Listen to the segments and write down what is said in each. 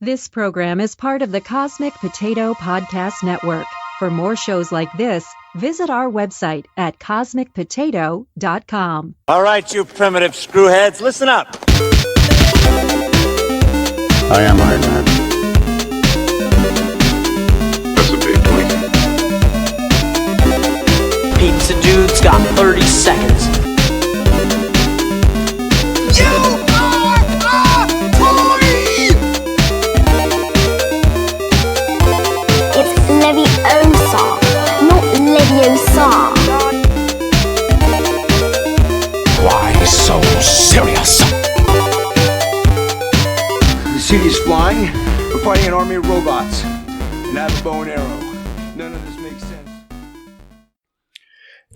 This program is part of the Cosmic Potato Podcast Network. For more shows like this, visit our website at cosmicpotato.com. All right, you primitive screwheads, listen up. I am Iron Man. That's a big twink. Pizza Dude's got 30 seconds. You are a toy! It's Leviosa, not Leviosa. Why so serious? You see these flying? We're fighting an army of robots. And I have a bow and arrow. None of this makes sense.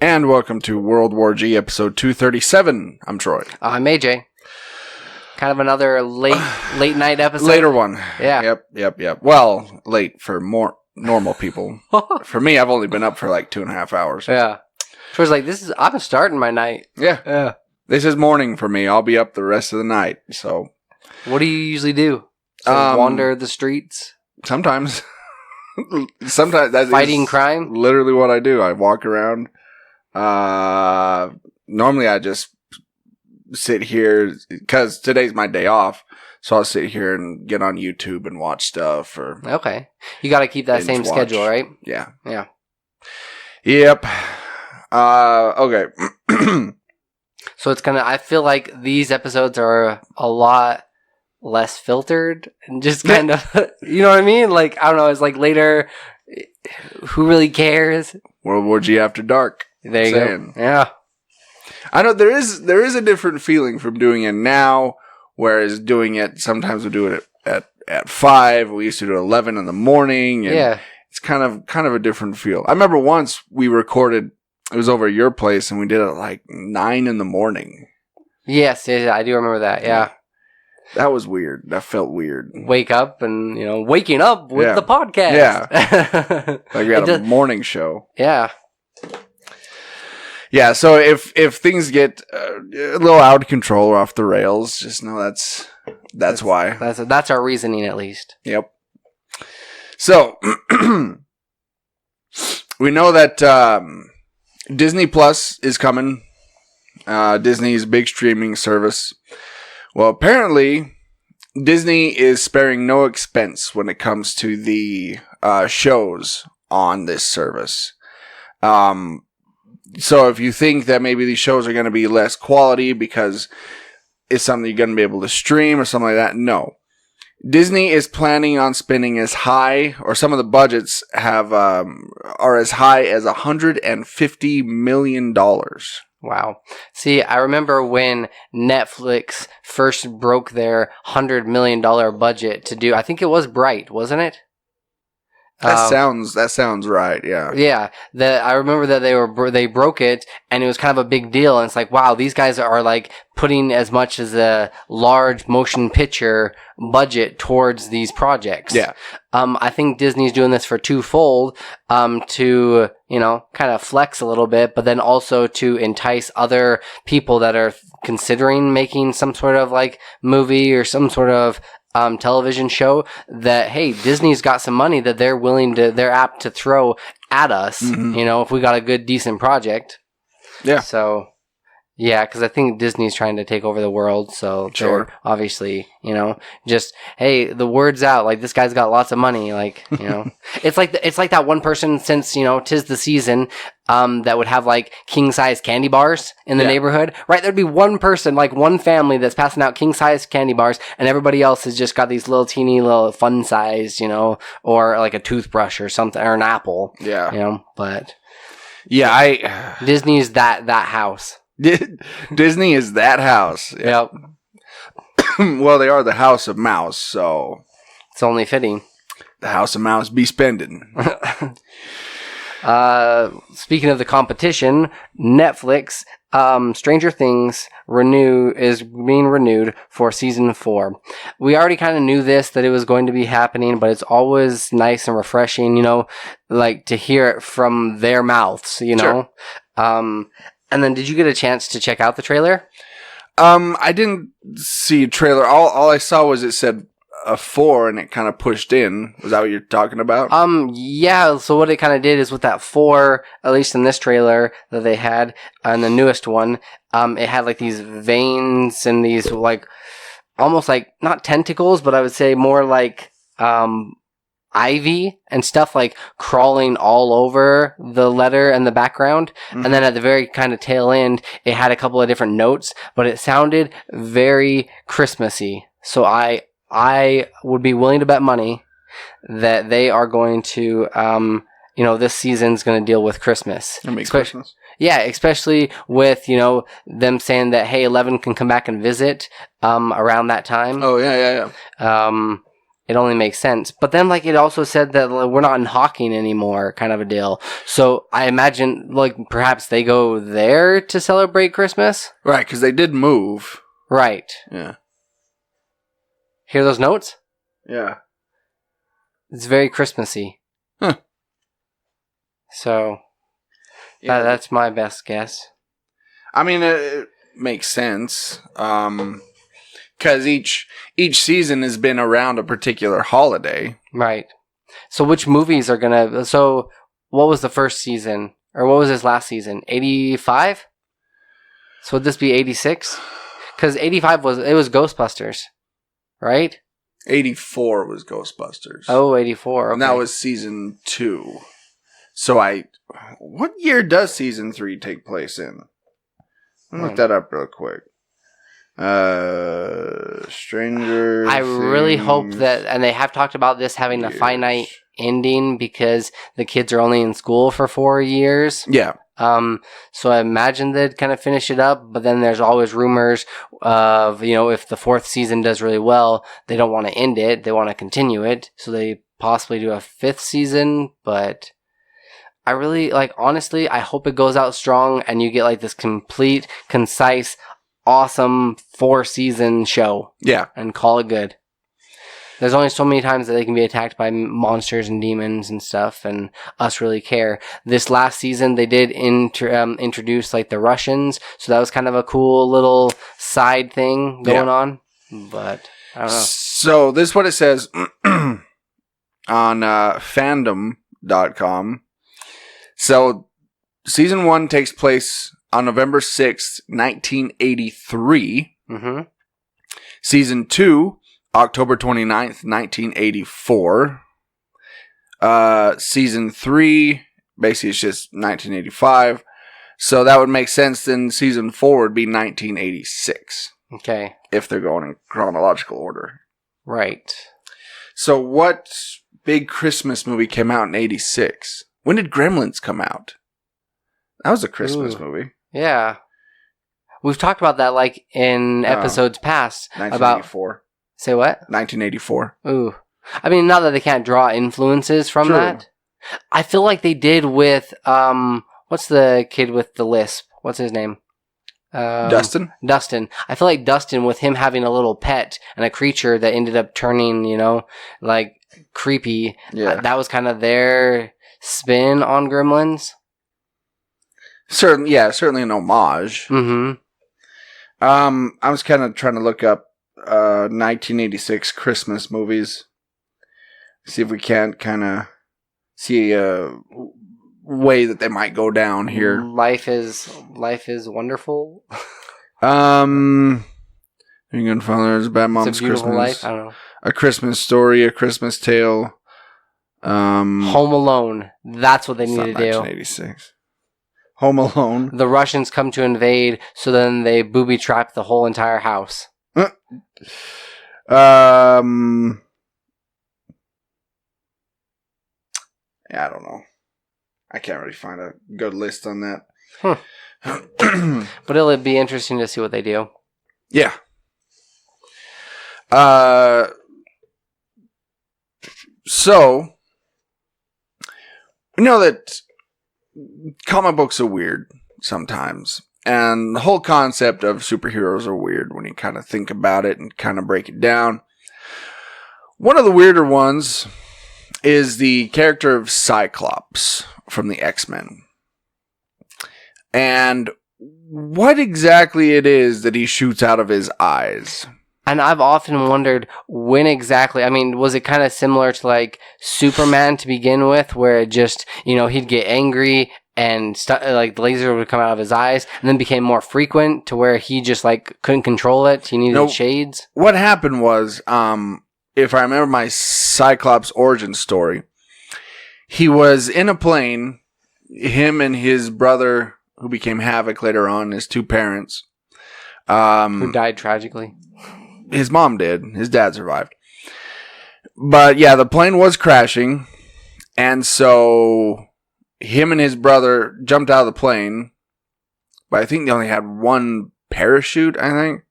And welcome to World War G, episode 237. I'm Troy. I'm AJ. Kind of another late night episode. Later one. Yeah. Yep. Well, late for more normal people. For me, I've only been up for like 2.5 hours. Yeah. Troy's like, I'm starting my night. Yeah. This is morning for me. I'll be up the rest of the night. So, what do you usually do? Wander the streets? sometimes that's Fighting crime? literally what I do. I walk around. Normally I just sit here because today's my day off. So I'll sit here and get on YouTube and watch stuff or Okay. You got to keep that binge same watch. schedule, right? Yeah. Yeah. Yep. Okay. So it's I feel like these episodes are a lot less filtered and just kind of, you know what I mean? Like, I don't know, it's like later, who really cares? World War G After Dark. There you Saying. go. Yeah. I know there is a different feeling from doing it now, whereas doing it, sometimes we do it at 5. We used to do it at 11 in the morning. And Yeah. it's kind of a different feel. I remember once we recorded, it was over at your place, and we did it at like 9 in the morning. Yes, I do remember that. Yeah. That was weird. That felt weird. Wake up and, waking up with Yeah. the podcast. Yeah. Like we had a morning show. Yeah. Yeah, so if things get a little out of control or off the rails, just know that's why. That's our reasoning, at least. Yep. So we know that Disney Plus is coming. Disney's big streaming service. Well, apparently Disney is sparing no expense when it comes to the shows on this service. So if you think that maybe these shows are going to be less quality because it's something you're going to be able to stream or something like that, no. Disney is planning on spending as high, or some of the budgets are as high as $150 million. Wow. See, I remember when Netflix first broke their $100 million budget to do, I think it was Bright, wasn't it? That sounds right. Yeah. Yeah, I remember that they broke it, and it was kind of a big deal. And it's like, wow, these guys are like putting as much as a large motion picture budget towards these projects. Yeah. I think Disney's doing this for twofold, to kind of flex a little bit, but then also to entice other people that are considering making some sort of like movie or some sort of television show that, hey, Disney's got some money that they're apt to throw at us, if we got a good, decent project. Yeah. So, yeah, because I think Disney's trying to take over the world, so Sure. they're obviously, just, hey, the word's out, like, this guy's got lots of money, like, it's like that one person, since, 'tis the season, that would have like king size candy bars in the neighborhood, right? There'd be one person, like one family that's passing out king size candy bars, and everybody else has just got these little teeny little fun size, or like a toothbrush or something, or an apple. Yeah. But yeah, Disney's that house. Disney is that house. Yep. Well, they are the House of Mouse, so It's only fitting. the House of Mouse be spending. Speaking of the competition, Netflix, Stranger Things is being renewed for season 4. We already kind of knew that it was going to be happening, but it's always nice and refreshing, like to hear it from their mouths, Sure. And then did you get a chance to check out the trailer? I didn't see a trailer. All I saw was it said a 4 and it kind of pushed in. Was that what you're talking about? Yeah, so what it kind of did is with that 4, at least in this trailer that they had, and the newest one, it had like these veins and these like, almost like, not tentacles, but I would say more like, ivy and stuff like crawling all over the letter and the background. Mm-hmm. And then at the very kind of tail end, it had a couple of different notes, but it sounded very Christmassy. So I would be willing to bet money that they are going to, this season's going to deal with Christmas. Christmas. Yeah, especially with, them saying that, hey, 11 can come back and visit, around that time. Oh, yeah. It only makes sense. But then, like, it also said that we're not in Hawking anymore, kind of a deal. So I imagine, like, perhaps they go there to celebrate Christmas? Right, because they did move. Right. Yeah. Hear those notes? Yeah. It's very Christmassy. Huh. So, that's my best guess. I mean, it makes sense. Because each season has been around a particular holiday. Right. So which movies are going to... So what was the first season? Or what was this last season? 85? So would this be 86? Because 85 was Ghostbusters. Right? 84 was Ghostbusters. Oh, 84. Okay. And that was season 2. So what year does season 3 take place in? Let me look that up real quick. Stranger I really Things hope that, and they have talked about this having a finite ending because the kids are only in school for 4 years. Yeah. So I imagine they'd kind of finish it up, but then there's always rumors of, if the 4th season does really well, they don't want to end it. They want to continue it. So they possibly do a 5th season, but I really, honestly, I hope it goes out strong and you get this complete, concise, awesome 4-season show. Yeah. And call it good. There's only so many times that they can be attacked by monsters and demons and stuff, and us really care. This last season, they did introduce the Russians, so that was kind of a cool little side thing going on. But I don't know. So this is what it says on fandom.com. So season 1 takes place on November 6th, 1983. Mm-hmm. Season 2, October 29th, 1984. Season 3, basically it's just 1985. So that would make sense. Then season 4 would be 1986. Okay. If they're going in chronological order. Right. So what big Christmas movie came out in 86? When did Gremlins come out? That was a Christmas movie. Yeah. We've talked about that in episodes past. 1984. Say what? 1984. Ooh. I mean, not that they can't draw influences from that. I feel like they did with, what's the kid with the lisp? What's his name? Dustin? Dustin. I feel like Dustin, with him having a little pet and a creature that ended up turning, creepy. Yeah. That was kind of their spin on Gremlins. Certainly an homage. Mm-hmm. I was kind of trying to look up 1986 Christmas movies. See if we can't kind of see a way that they might go down here. Life is wonderful. You Good Father's Bad Mom's It's a Beautiful Christmas. Life. I don't know. A Christmas Story, A Christmas Tale. Home Alone. That's what they need to do. 1986. Home Alone. The Russians come to invade, so then they booby trap the whole entire house. Yeah, I don't know. I can't really find a good list on that. But it'll be interesting to see what they do. Yeah. So, we know that comic books are weird sometimes. And the whole concept of superheroes are weird when you kind of think about it and kind of break it down. One of the weirder ones is the character of Cyclops from the X-Men. And what exactly it is that he shoots out of his eyes. And I've often wondered when exactly, I mean, was it kind of similar to like Superman to begin with, where it just, he'd get angry and like the laser would come out of his eyes, and then became more frequent to where he just like couldn't control it. He needed shades. What happened was, if I remember my Cyclops origin story, he was in a plane, him and his brother, who became Havoc later on, his two parents. Who died tragically. His mom did. His dad survived. But yeah, the plane was crashing, and so him and his brother jumped out of the plane, but I think they only had one parachute, I think.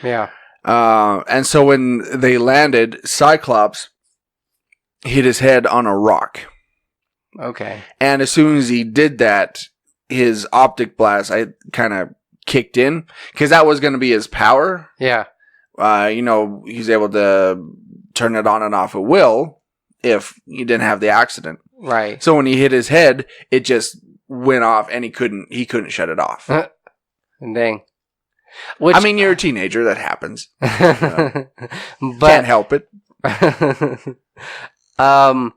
Yeah. And so when they landed, Cyclops hit his head on a rock. Okay. And as soon as he did that, his optic blast kind of kicked in, because that was going to be his power. Yeah. He's able to turn it on and off at will if he didn't have the accident. Right. So when he hit his head, it just went off, and he couldn't shut it off. Dang. I mean, you're a teenager. That happens. But can't help it. I've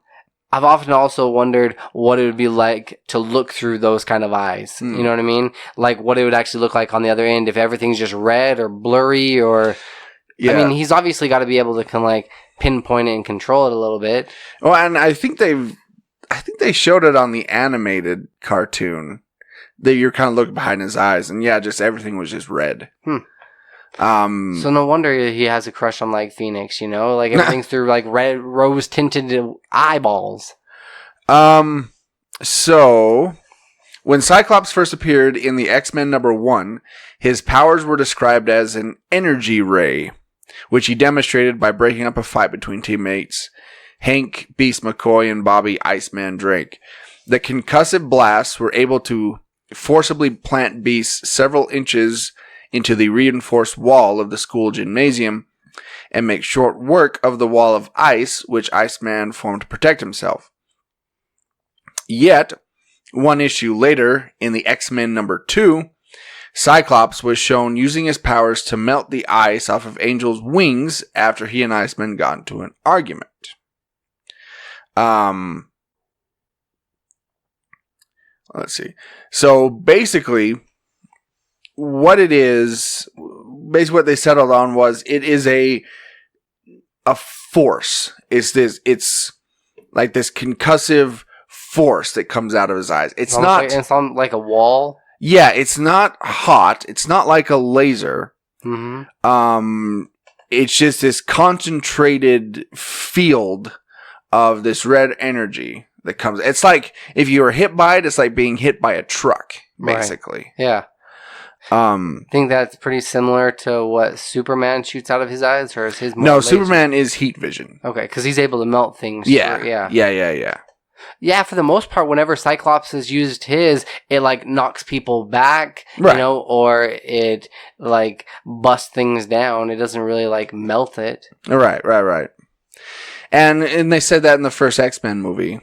often also wondered what it would be like to look through those kind of eyes. You know what I mean? Like what it would actually look like on the other end if everything's just red or blurry or... Yeah. I mean, he's obviously got to be able to kind of like pinpoint it and control it a little bit. Well, and I think they showed it on the animated cartoon that you're kind of looking behind his eyes, and yeah, just everything was just red. So no wonder he has a crush on like Phoenix, like everything's through like red rose tinted eyeballs. So when Cyclops first appeared in the X-Men #1, his powers were described as an energy ray, which he demonstrated by breaking up a fight between teammates Hank Beast McCoy and Bobby Iceman Drake. The concussive blasts were able to forcibly plant Beast several inches into the reinforced wall of the school gymnasium and make short work of the wall of ice which Iceman formed to protect himself. Yet, one issue later, in the X-Men #2, Cyclops was shown using his powers to melt the ice off of Angel's wings after he and Iceman got into an argument. Let's see. So basically, what they settled on was it is a force. It's like this concussive force that comes out of his eyes. It's on like a wall. Yeah, it's not hot. It's not like a laser. Mm-hmm. It's just this concentrated field of this red energy that comes. It's like if you were hit by it, it's like being hit by a truck, basically. Right. Yeah. I think that's pretty similar to what Superman shoots out of his eyes, or is his more laser? Superman is heat vision. Okay, because he's able to melt things. Yeah. Yeah, for the most part, whenever Cyclops has used his, it like knocks people back, right. Or it like busts things down. It doesn't really like melt it. Right. And they said that in the first X-Men movie.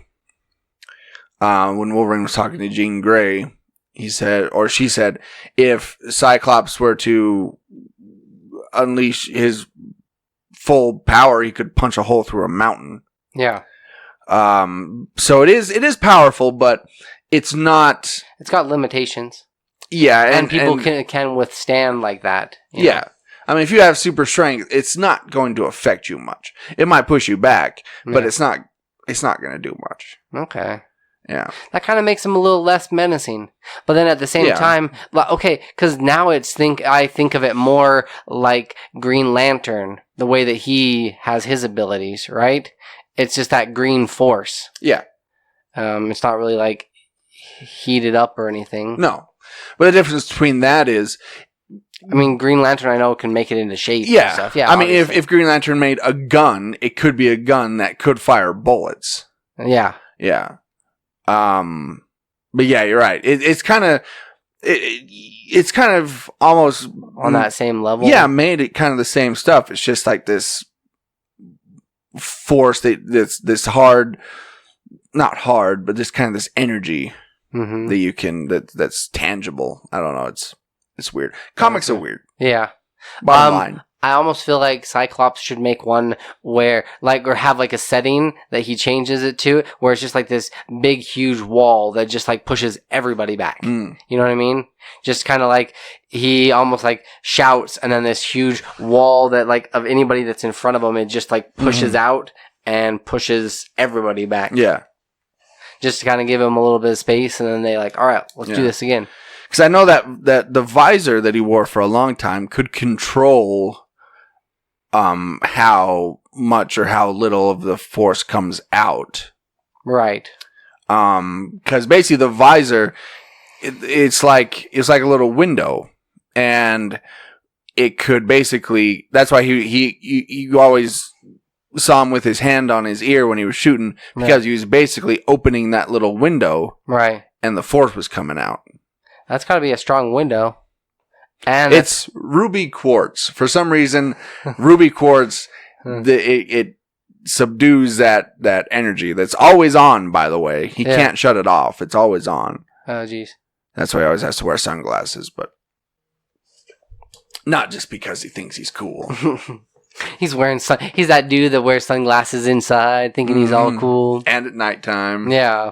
When Wolverine was talking to Jean Grey, she said, if Cyclops were to unleash his full power, he could punch a hole through a mountain. Yeah. So it is powerful, but it's not. It's got limitations. Yeah, and people can withstand like that. Yeah. I mean, if you have super strength, it's not going to affect you much. It might push you back, but it's not going to do much. Okay. Yeah. That kind of makes him a little less menacing. But then at the same time, okay, because now I think of it more like Green Lantern, the way that he has his abilities, right? It's just that green force. Yeah. It's not really like heated up or anything. No. But the difference between that is, I mean, Green Lantern, I know, can make it into shape and stuff. Yeah. I mean, if Green Lantern made a gun, it could be a gun that could fire bullets. Yeah. Yeah. But yeah, you're right. It's kind of almost on that same level. Yeah, made it kind of the same stuff. It's just like this force that's this hard, not hard, but just kind of this energy that you can that's tangible. I don't know. It's weird. Comics are weird. Yeah. Bottom line. I almost feel like Cyclops should make one where, like, or have like a setting that he changes it to, where it's just like this big, huge wall that just like pushes everybody back. You know what I mean? Just kind of like he almost like shouts, and then this huge wall that like of anybody that's in front of him, it just like pushes out and pushes everybody back. Yeah. Just to kind of give him a little bit of space, and then they like, all right, let's do this again. Because I know that the visor that he wore for a long time could control how much or how little of the force comes out. Right. Because basically the visor, it's like a little window, and it could basically. That's why he always saw him with his hand on his ear when he was shooting, because he was basically opening that little window, right, and the force was coming out. That's got to be a strong window. And it's ruby quartz. For some reason, ruby quartz, it subdues that energy that's always on, by the way. He can't shut it off. It's always on. Oh, jeez. That's why he always has to wear sunglasses, but not just because he thinks he's cool. He's that dude that wears sunglasses inside, thinking he's all cool. And at nighttime. Yeah.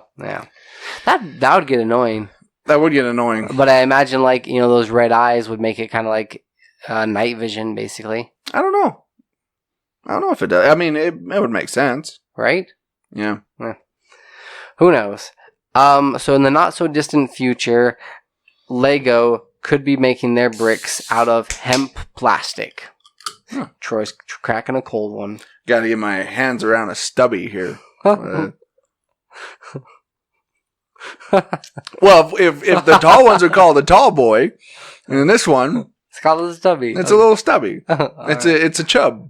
That would get annoying. That would get annoying. But I imagine, like, those red eyes would make it kind of like night vision, basically. I don't know if it does. I mean, it would make sense. Right? Yeah. Who knows? So in the not-so-distant future, Lego could be making their bricks out of hemp plastic. Huh. Troy's cracking a cold one. Gotta get my hands around a stubby here. Well, if the tall ones are called a tall boy, and this one, it's called a stubby. It's a little stubby. It's a chub.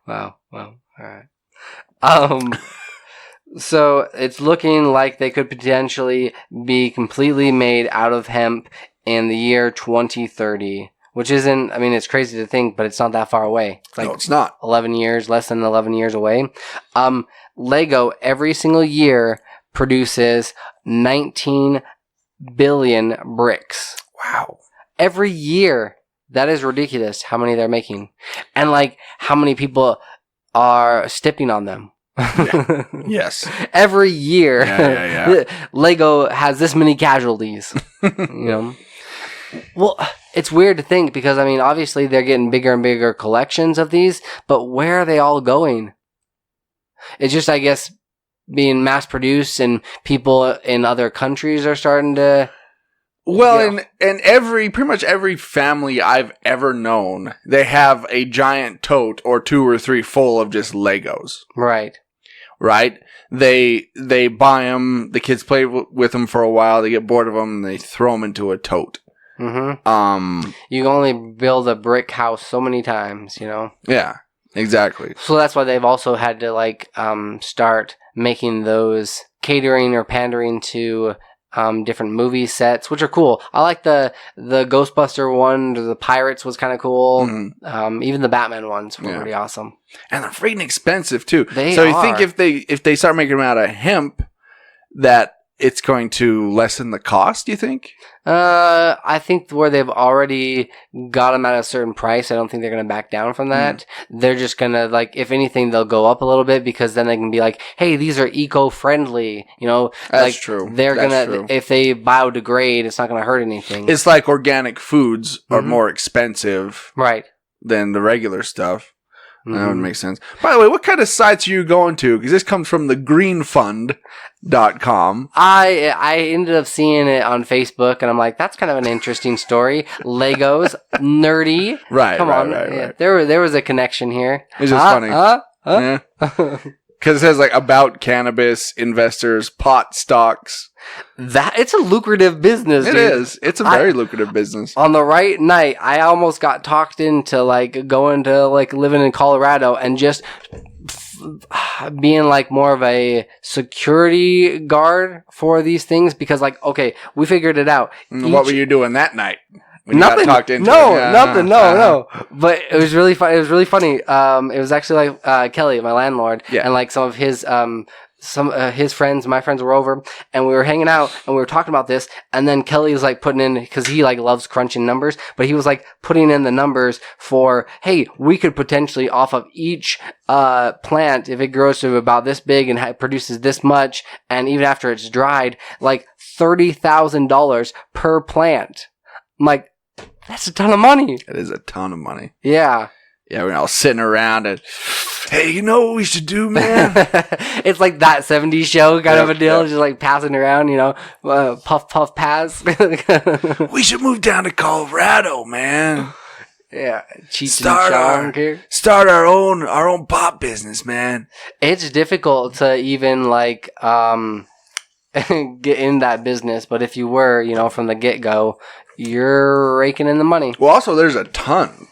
Wow. All right. So it's looking like they could potentially be completely made out of hemp in the year 2030, which isn't. I mean, it's crazy to think, but it's not that far away. No, it's not. 11 years, less than 11 years away. Lego every single year produces 19 billion bricks. Wow. Every year. That is ridiculous how many they're making. And like how many people are stepping on them. Yeah. Yes. Every year. Yeah. Lego has this many casualties. Well, it's weird to think because, I mean, obviously they're getting bigger and bigger collections of these, but where are they all going? It's just, I guess, being mass produced, and people in other countries are starting to. Well, and pretty much every family I've ever known, they have a giant tote or 2 or 3 full of just Legos. Right. They buy them. The kids play with them for a while. They get bored of them, and they throw them into a tote. Mm-hmm. You can only build a brick house so many times, Yeah, exactly. So that's why they've also had to start making those catering or pandering to different movie sets, which are cool. I like the Ghostbuster one, the Pirates was kind of cool. Mm-hmm. Even the Batman ones were pretty awesome. And they're freaking expensive too. They are. You think if they start making them out of hemp, that it's going to lessen the cost, you think? I think where they've already got them at a certain price, I don't think they're going to back down from that. They're just going to, if anything, they'll go up a little bit because then they can be like, hey, these are eco-friendly. That's true. They're going to, if they biodegrade, it's not going to hurt anything. It's like organic foods are more expensive than the regular stuff. That would make sense. By the way, what kind of sites are you going to? Because this comes from the greenfund.com. I ended up seeing it on Facebook, and I'm like, that's kind of an interesting story. Legos, nerdy. Come on. Yeah, there was a connection here. It's just funny. Yeah. Because it says about cannabis, investors, pot stocks. It's a lucrative business. It is. It's a very lucrative business. On the right night, I almost got talked into going to living in Colorado and just being more of a security guard for these things because okay, we figured it out. What were you doing that night? Nothing. Nothing. No. But it was really fun. It was really funny. It was actually Kelly, my landlord, and some of his some his friends, my friends were over, and we were hanging out, and we were talking about this, and then Kelly was like putting in, because he like loves crunching numbers, but he was like putting in the numbers for, hey, we could potentially off of each plant, if it grows to about this big and produces this much, and even after it's dried, like $30,000 per plant. I'm like, that's a ton of money. It is a ton of money. Yeah. Yeah, we're all sitting around and, hey, you know what we should do, man? It's like that 70s show kind of a deal, just like passing around, puff, puff, pass. We should move down to Colorado, man. Yeah, Cheech and Chong. Start our own pop business, man. It's difficult to even like get in that business, but if you were, from the get-go, you're raking in the money. Well, also, there's a ton.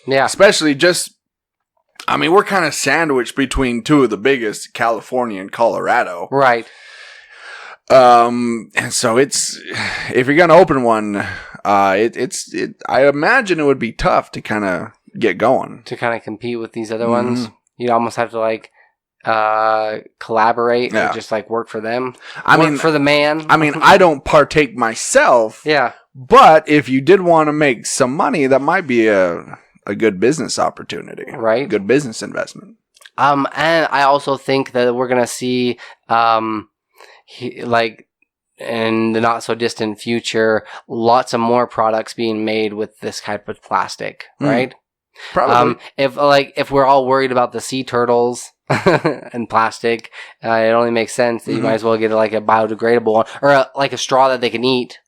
Yeah. Especially we're kind of sandwiched between two of the biggest, California and Colorado. Right. And so if you're going to open one, I imagine it would be tough to kind of get going. To kind of compete with these other ones. You'd almost have to like, collaborate and just like work for them. Work for the man. I don't partake myself. Yeah. But if you did want to make some money, that might be a good business opportunity. Right. Good business investment. And I also think that we're going to see, in the not so distant future, lots of more products being made with this type of plastic, right? Probably. If we're all worried about the sea turtles and plastic, it only makes sense that you might as well get like a biodegradable one or like a straw that they can eat.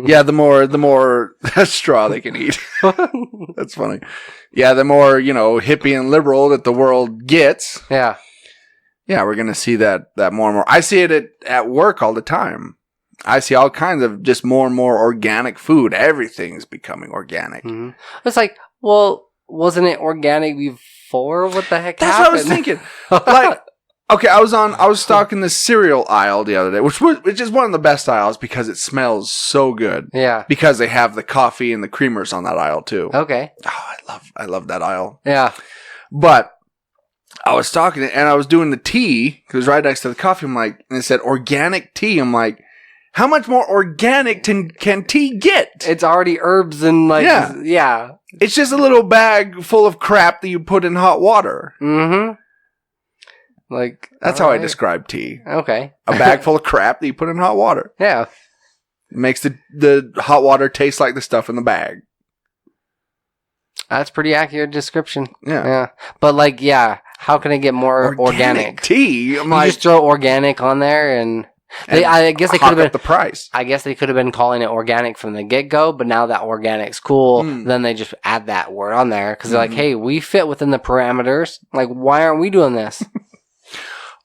Yeah, the more straw they can eat. That's funny. Yeah, the more, hippie and liberal that the world gets. Yeah. Yeah, we're going to see that more and more. I see it at work all the time. I see all kinds of just more and more organic food. Everything's becoming organic. Mm-hmm. It's like, well, wasn't it organic before? What the heck happened? That's what I was thinking. Okay, I was stocking the cereal aisle the other day, which is one of the best aisles because it smells so good. Yeah. Because they have the coffee and the creamers on that aisle too. Okay. Oh, I love that aisle. Yeah. But I was stocking it and I was doing the tea because it was right next to the coffee. I'm like, and it said organic tea. I'm like, how much more organic can tea get? It's already herbs and yeah. It's just a little bag full of crap that you put in hot water. Mm-hmm. Like that's how I describe tea. Okay. A bag full of crap that you put in hot water. Yeah. It makes the hot water taste like the stuff in the bag. That's pretty accurate description. Yeah. Yeah. But how can it get more organic? Tea? You just throw organic on there and I guess they could have been the price. I guess they could have been calling it organic from the get-go, but now that organic's cool, then they just add that word on there because they're like, hey, we fit within the parameters. Like, why aren't we doing this?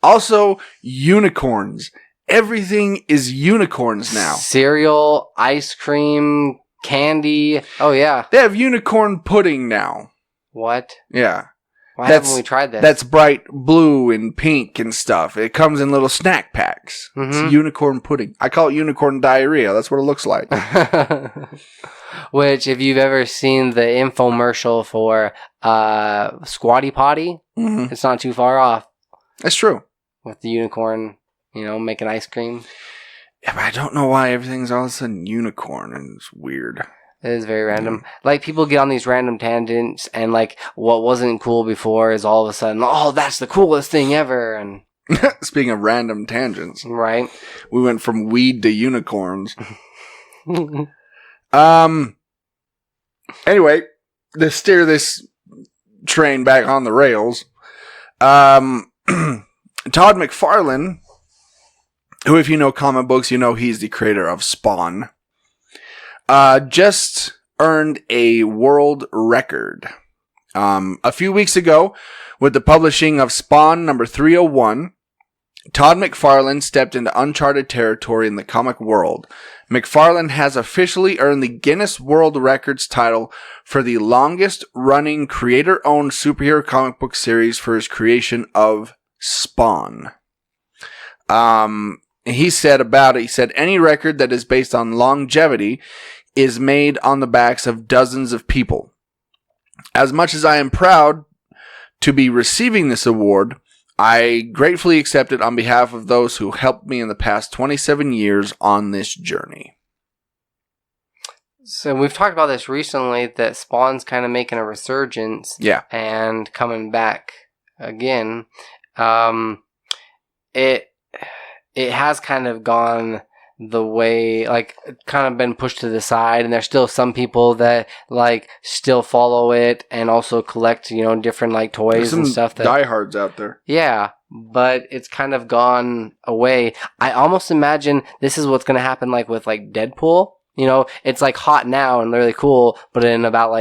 Also, unicorns. Everything is unicorns now. Cereal, ice cream, candy. Oh, yeah. They have unicorn pudding now. What? Yeah. Why haven't we tried this? That's bright blue and pink and stuff. It comes in little snack packs. It's unicorn pudding. I call it unicorn diarrhea. That's what it looks like. Which, if you've ever seen the infomercial for Squatty Potty, it's not too far off. That's true. With the unicorn, making ice cream. Yeah, but I don't know why everything's all of a sudden unicorn, and it's weird. It is very random. Like, people get on these random tangents, and, like, what wasn't cool before is all of a sudden, oh, that's the coolest thing ever, and... Speaking of random tangents. Right. We went from weed to unicorns. Anyway, to steer this train back on the rails, Todd McFarlane, who, if you know comic books, you know he's the creator of Spawn, just earned a world record. A few weeks ago, with the publishing of Spawn number 301, Todd McFarlane stepped into uncharted territory in the comic world. McFarlane has officially earned the Guinness World Records title for the longest-running creator-owned superhero comic book series for his creation of Spawn. He said about it, he said, any record that is based on longevity is made on the backs of dozens of people. As much as I am proud to be receiving this award, I gratefully accept it on behalf of those who helped me in the past 27 years on this journey. So we've talked about this recently, that Spawn's kind of making a resurgence. Yeah. And coming back again. It has kind of gone the way, like, kind of been pushed to the side, and there's still some people that, like, still follow it and also collect, different, like, toys and stuff. There's some diehards out there. Yeah, but it's kind of gone away. I almost imagine this is what's going to happen, like, with, like, Deadpool. It's like hot now and really cool, but in about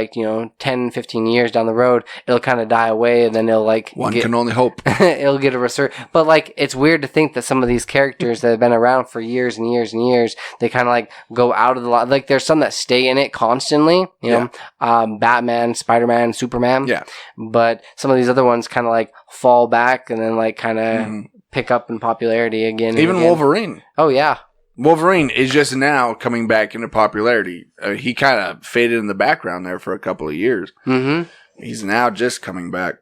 10, 15 years down the road, it'll kind of die away, and then it'll One can only hope. It'll get a resurgence. But it's weird to think that some of these characters that have been around for years and years and years, they kind of go out of the line. Like, there's some that stay in it constantly, know, Batman, Spider-Man, Superman. Yeah. But some of these other ones kind of fall back and then kind of pick up in popularity again. Even Wolverine. Oh, yeah. Wolverine is just now coming back into popularity. He kind of faded in the background there for a couple of years. Mm-hmm. He's now just coming back.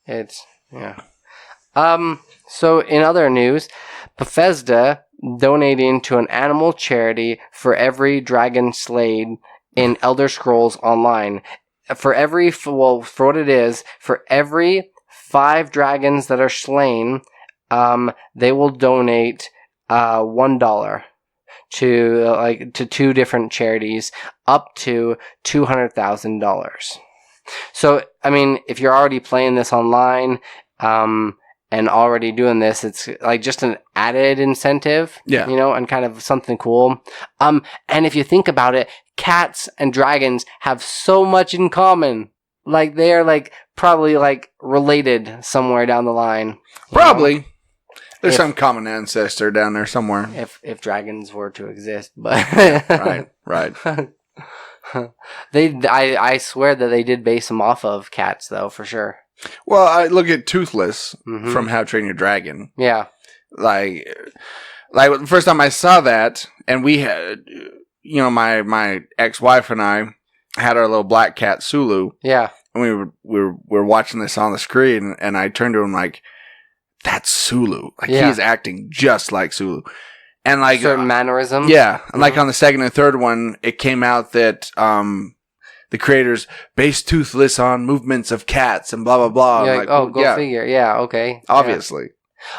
Yeah. So in other news, Bethesda donating to an animal charity for every dragon slayed in Elder Scrolls Online. For what it is, for every 5 dragons that are slain, they will donate $1 to 2 different charities, up to $200,000. So, I mean, if you're already playing this online, and already doing this, it's just an added incentive, and kind of something cool. And if you think about it, cats and dragons have so much in common. They are probably related somewhere down the line. Probably. There's some common ancestor down there somewhere. If dragons were to exist, but right. I swear that they did base them off of cats, though, for sure. Well, I look at Toothless from How to Train Your Dragon. Yeah. Like the first time I saw that, and we had, my ex-wife and I had our little black cat Sulu. Yeah. And we were watching this on the screen, and I turned to him that's Sulu. He is acting just like Sulu. And certain mannerism. Yeah. And on the second and third one, it came out that the creators based Toothless on movements of cats and blah blah blah. You're go figure. Yeah, okay. Obviously. Yeah.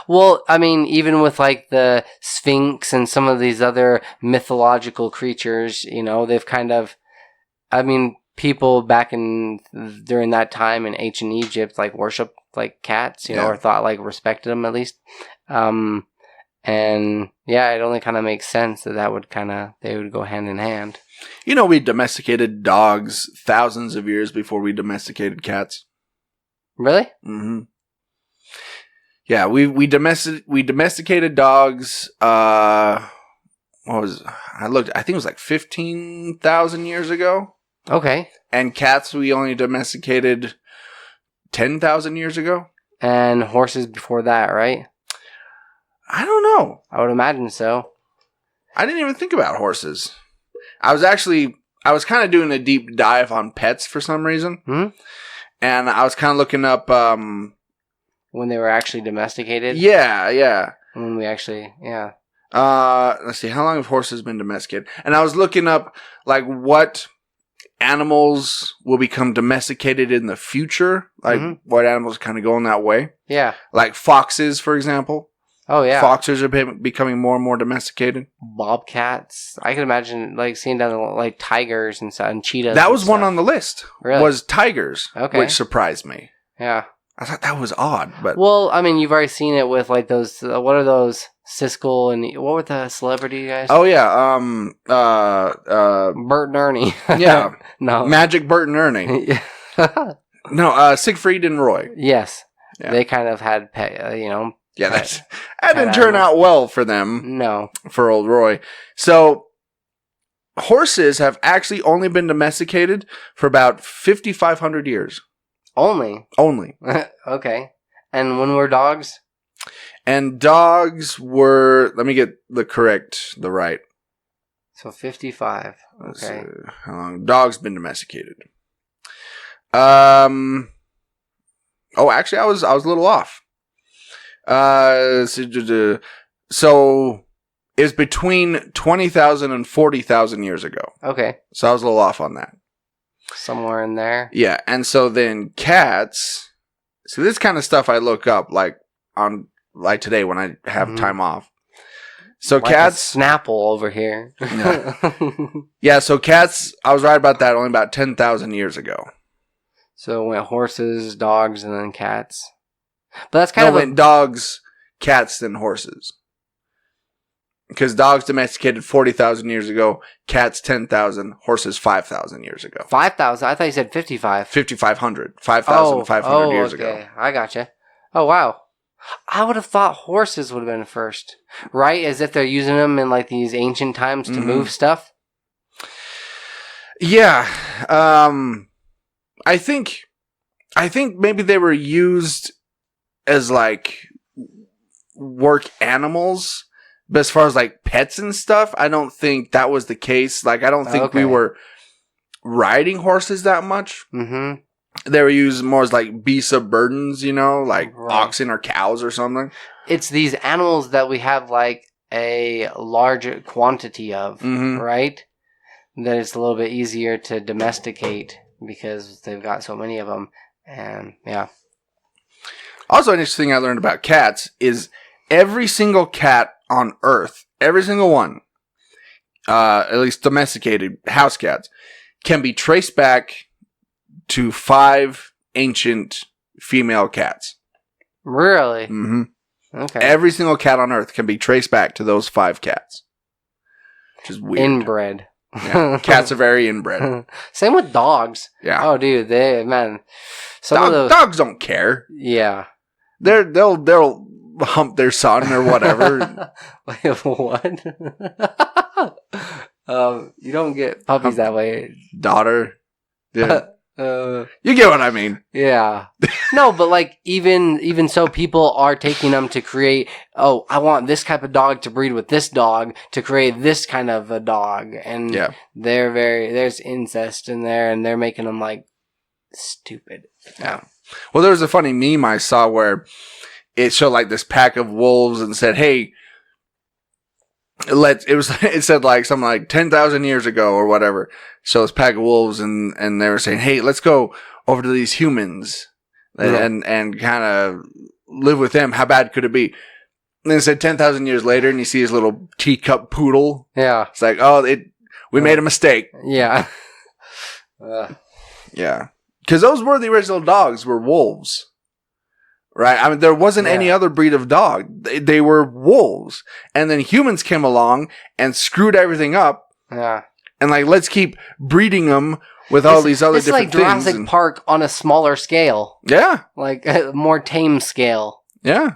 Well, I mean, even with the Sphinx and some of these other mythological creatures, they've kind of, people back during that time in ancient Egypt worship cats, or thought respected them at least. And yeah, it only kind of makes sense that they would go hand in hand. We domesticated dogs thousands of years before we domesticated cats. Really? Mm-hmm. Yeah, we domesticated dogs. I think it was 15,000 years ago. Okay. And cats we only domesticated 10,000 years ago. And horses before that, right? I don't know. I would imagine so. I didn't even think about horses. I was kind of doing a deep dive on pets for some reason. Mm-hmm. And I was kind of looking up... when they were actually domesticated? Yeah. When we actually, yeah. Let's see, how long have horses been domesticated? And I was looking up, what animals will become domesticated in the future. What animals kind of going that way. Yeah. Foxes, for example. Oh, yeah. Foxes are becoming more and more domesticated. Bobcats. I can imagine, seeing down the, tigers and stuff, and cheetahs. That was one on the list. Really? Was tigers. Okay. Which surprised me. Yeah. I thought that was odd, but... Well, you've already seen it with, those... what are those? Siskel and... What were the celebrity guys? Oh, yeah. Bert and Ernie. Yeah. No. Magic Bert and Ernie. No, Siegfried and Roy. Yes. Yeah. They kind of had, Yeah, that didn't turn out well for them. No. For old Roy. So, horses have actually only been domesticated for about 5,500 years. Only? Only. Okay. And when were dogs? And dogs were... Let me get the right. So 55. Okay. How long? Dogs been domesticated. Oh, actually, I was a little off. So it's between 20,000 and 40,000 years ago. Okay. So I was a little off on that. Somewhere in there. Yeah, and so then cats. So this kind of stuff I look up like today when I have time off. So like cats, a Snapple over here. Yeah, so cats. I was right about that. Only about 10,000 years ago. So it went horses, dogs, and then cats. But that's kind of went dogs, cats, then horses. Because dogs domesticated 40,000 years ago, cats 10,000, horses 5,000 years ago. 5,000? I thought you said 55. 5,500. 5,500 years ago. I gotcha. Oh, wow. I would have thought horses would have been first. Right? As if they're using them in like these ancient times to move stuff? Yeah. I think maybe they were used as like work animals. But as far as like pets and stuff, I don't think that was the case. Like, I don't think we were riding horses that much. Mm-hmm. They were used more as like beasts of burdens, like oxen or cows or something. It's these animals that we have like a large quantity of, right? That it's a little bit easier to domesticate because they've got so many of them. And yeah. Also, an interesting thing I learned about cats is every single cat on Earth, every single one, at least domesticated house cats, can be traced back to 5 ancient female cats. Really? Mm-hmm. Okay. Every single cat on Earth can be traced back to those 5 cats. Which is weird. Inbred. Yeah. Cats are very inbred. Same with dogs. Yeah. Oh, dude, some of those dogs don't care. Yeah. They'll hump their son or whatever. Wait, what? You don't get puppies that way. Daughter. Yeah. You get what I mean. Yeah. No, but like even so, people are taking them to create, I want this type of dog to breed with this dog to create this kind of a dog. And there's incest in there and they're making them like stupid. Yeah. Well, there was a funny meme I saw where it showed like this pack of wolves and said, "Hey, it said like something like 10,000 years ago or whatever." So this pack of wolves and they were saying, "Hey, let's go over to these humans and kind of live with them. How bad could it be?" And then it said 10,000 years later, and you see his little teacup poodle. Yeah, it's like, we made a mistake. Yeah, yeah, because those were the original dogs, were wolves. Right? I mean, there wasn't any other breed of dog. They were wolves. And then humans came along and screwed everything up. Yeah. And like, let's keep breeding them with all these other different things. It's like Jurassic Park on a smaller scale. Yeah. Like a more tame scale. Yeah.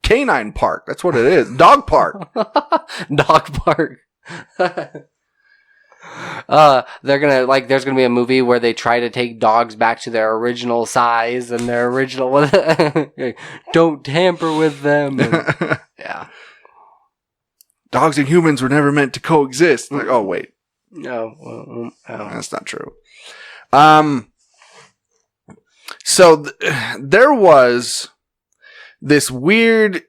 Canine Park. That's what it is. Dog Park. Dog Park. They're gonna there's gonna be a movie where they try to take dogs back to their original size and their original don't tamper with them. And, yeah. Dogs and humans were never meant to coexist. Like, oh wait. No. That's not true. So there was this weird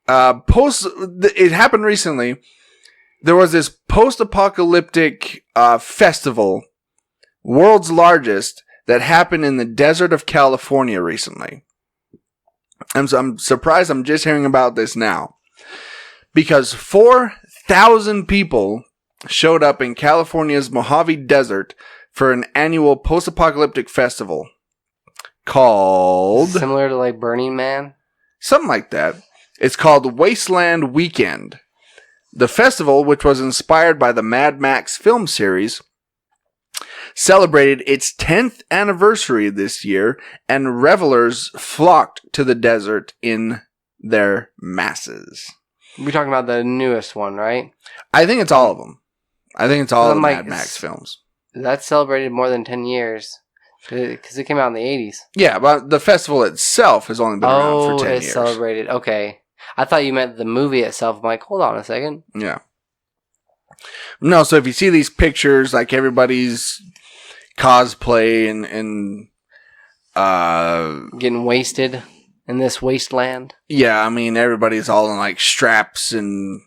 it happened recently. There was this post-apocalyptic festival, world's largest, that happened in the desert of California recently. I'm surprised I'm just hearing about this now. Because 4,000 people showed up in California's Mojave Desert for an annual post-apocalyptic festival called... Similar to like Burning Man? Something like that. It's called Wasteland Weekend. The festival, which was inspired by the Mad Max film series, celebrated its 10th anniversary this year, and revelers flocked to the desert in their masses. We're talking about the newest one, right? I think it's all of them. I think it's all of the Mad Max films. That's celebrated more than 10 years. Because it came out in the 80s. Yeah, but the festival itself has only been around for 10 years. Celebrated. Okay. I thought you meant the movie itself. I'm like, hold on a second. Yeah. No, so if you see these pictures, like everybody's cosplay and Getting wasted in this wasteland. Yeah, I mean, everybody's all in like straps and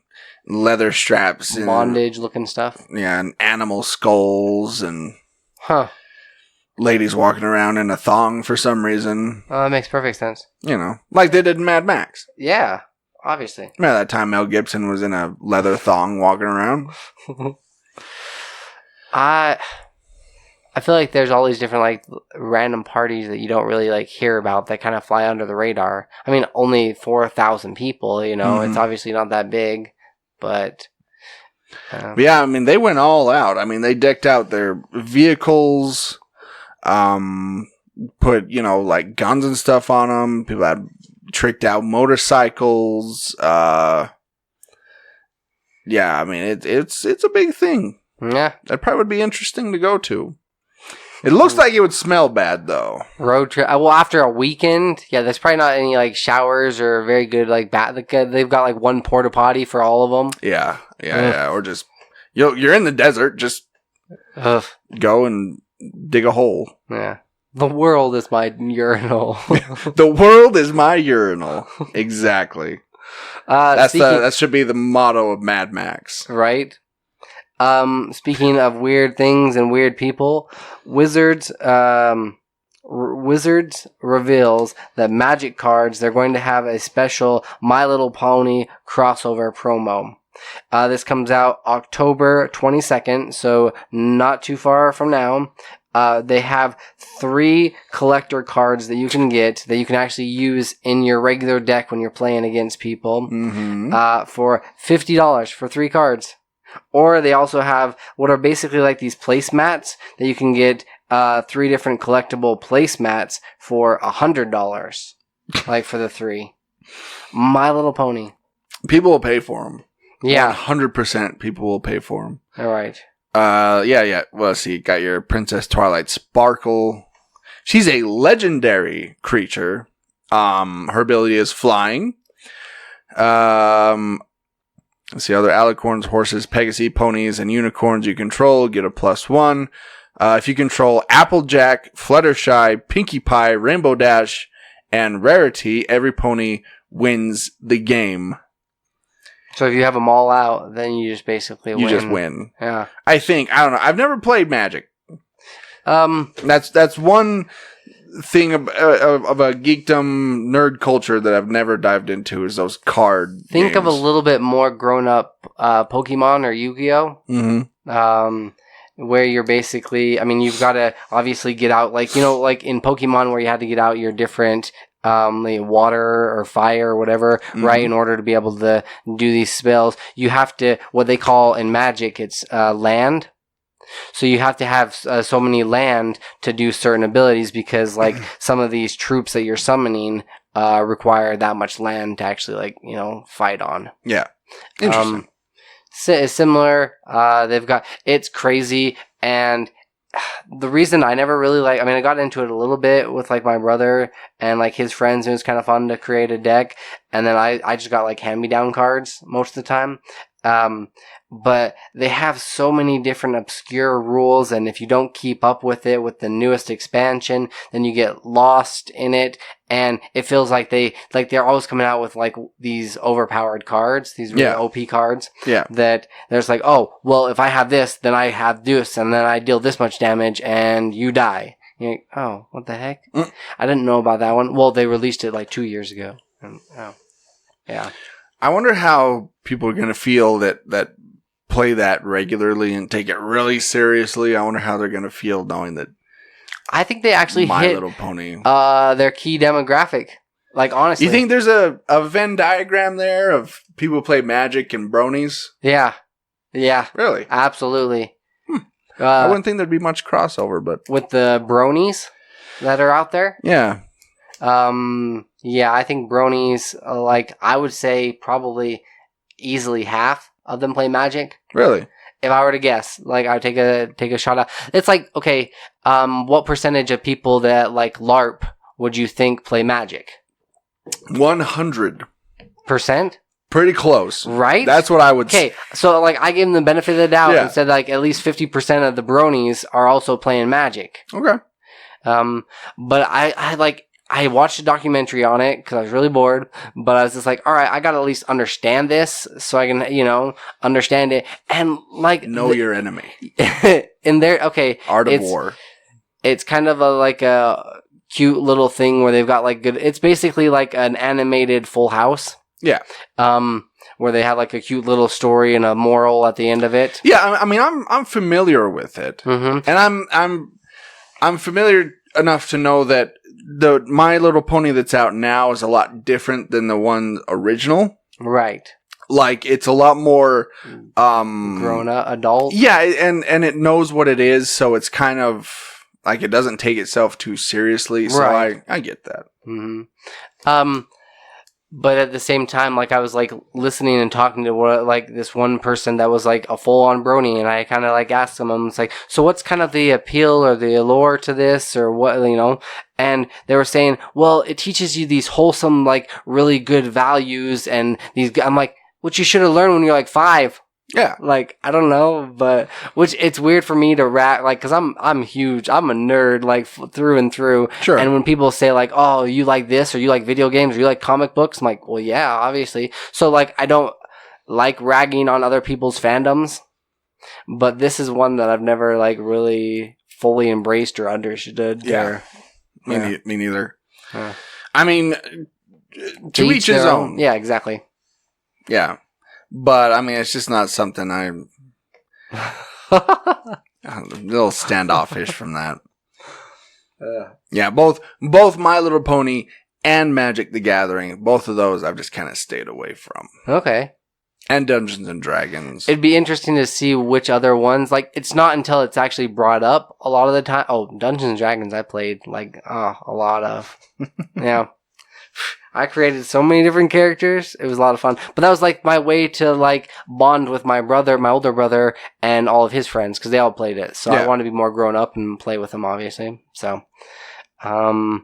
leather straps. And, bondage looking stuff. Yeah, and animal skulls and Huh. ladies walking around in a thong for some reason. Oh, that makes perfect sense. You know, like they did in Mad Max. Yeah, obviously. Remember that time Mel Gibson was in a leather thong walking around? I feel like there's all these different like random parties that you don't really like hear about that kind of fly under the radar. I mean, only 4,000 people, you know, it's obviously not that big, but yeah, I mean, they went all out. I mean, they decked out their vehicles, put, you know, like guns and stuff on them. People had tricked out motorcycles. Yeah, I mean, it's a big thing. Yeah. That probably would be interesting to go to. It looks like it would smell bad, though. Road trip. Well, after a weekend, yeah, there's probably not any like showers or very good like they've got like one porta potty for all of them. Yeah. Or just you're in the desert, just go and dig a hole. Yeah. The world is my urinal. The world is my urinal. Exactly. That should be the motto of Mad Max, right? Speaking of weird things and weird people, Wizards reveals that Magic cards, they're going to have a special My Little Pony crossover promo. This comes out October 22nd, so not too far from now. They have 3 collector cards that you can get that you can actually use in your regular deck when you're playing against people for $50 for 3 cards. Or they also have what are basically like these placemats that you can get 3 different collectible placemats for $100, like for the 3. My Little Pony. People will pay for them. Yeah, 100% people will pay for them. All right. Yeah. Well, let's see. Got your Princess Twilight Sparkle. She's a legendary creature. Her ability is flying. Let's see, other alicorns, horses, Pegasus, ponies, and unicorns you control get a +1. If you control Applejack, Fluttershy, Pinkie Pie, Rainbow Dash, and Rarity, every pony wins the game. So if you have them all out, then you just basically win. You just win. Yeah. I don't know. I've never played Magic. That's one thing of a geekdom nerd culture that I've never dived into is those card Think games. of a little bit more grown up Pokemon or Yu-Gi-Oh! Where you're basically, I mean, you've got to obviously get out, like, you know, like in Pokemon where you had to get out your different like water or fire or whatever, right, in order to be able to do these spells. You have to, what they call in Magic, it's land. So you have to have so many land to do certain abilities because, like, some of these troops that you're summoning require that much land to actually, like, you know, fight on. Yeah. Interesting. Similar. They've got, it's crazy. And the reason I never really like, I mean, I got into it a little bit with like my brother and like his friends. It was kind of fun to create a deck. And then I just got like hand-me-down cards most of the time. But they have so many different obscure rules, and if you don't keep up with it with the newest expansion, then you get lost in it, and it feels like they're always coming out with like these overpowered cards, these really OP cards. Yeah. That there's like, oh, well, if I have this, then I have this, and then I deal this much damage, and you die. You're like, oh, what the heck? I didn't know about that one. Well, they released it like 2 years ago. Yeah. I wonder how people are going to feel that play that regularly and take it really seriously. I wonder how they're going to feel knowing that. I think they actually My hit Little Pony. Their key demographic. Like, honestly. You think there's a Venn diagram there of people who play Magic and bronies? Yeah. Really? Absolutely. I wouldn't think there'd be much crossover, but with the bronies that are out there? Yeah. Yeah, I think bronies, like, I would say probably easily half of them play Magic. Really? If I were to guess, like, I would take a shot at. It's like, okay, what percentage of people that like LARP would you think play Magic? 100%. Pretty close. Right? That's what I would say. Okay, so like I give them the benefit of the doubt and said like at least 50% of the bronies are also playing Magic. Okay. But I watched a documentary on it because I was really bored, but I was just like, all right, I got to at least understand this so I can, understand it. And like, Know your enemy. in there, okay. Art of War. It's kind of a cute little thing where they've got like good, it's basically like an animated Full House. Yeah. Where they have like a cute little story and a moral at the end of it. Yeah. I mean, I'm familiar with it. Mm-hmm. And I'm familiar enough to know that the My Little Pony that's out now is a lot different than the one original. Right. Like, it's a lot more grown up, adult. Yeah, and it knows what it is, so it's kind of like it doesn't take itself too seriously. So right. I get that. Mm-hmm. But at the same time, like, I was like listening and talking to this one person that was like a full on brony, and I kind of like asked them, I'm like, so what's kind of the appeal or the allure to this, or what, And they were saying, well, it teaches you these wholesome, like, really good values, and these. I'm like, which you should have learned when you're like 5. Yeah. Like, I don't know, but which it's weird for me to cause I'm huge. I'm a nerd, like, through and through. Sure. And when people say like, oh, you like this, or you like video games, or you like comic books, I'm like, well, yeah, obviously. So like, I don't like ragging on other people's fandoms, but this is one that I've never like really fully embraced or understood. Yeah. Me neither. Yeah. I mean, to each his own. Yeah, exactly. Yeah. But, I mean, it's just not something I'm a little standoffish from that. Yeah, both My Little Pony and Magic the Gathering, both of those I've just kind of stayed away from. Okay. And Dungeons and Dragons. It'd be interesting to see which other ones. Like, it's not until it's actually brought up a lot of the time. Oh, Dungeons and Dragons I played, like, a lot of. Yeah. I created so many different characters. It was a lot of fun. But that was like my way to like bond with my brother, my older brother, and all of his friends because they all played it. So I wanted to be more grown up and play with them, obviously. So, but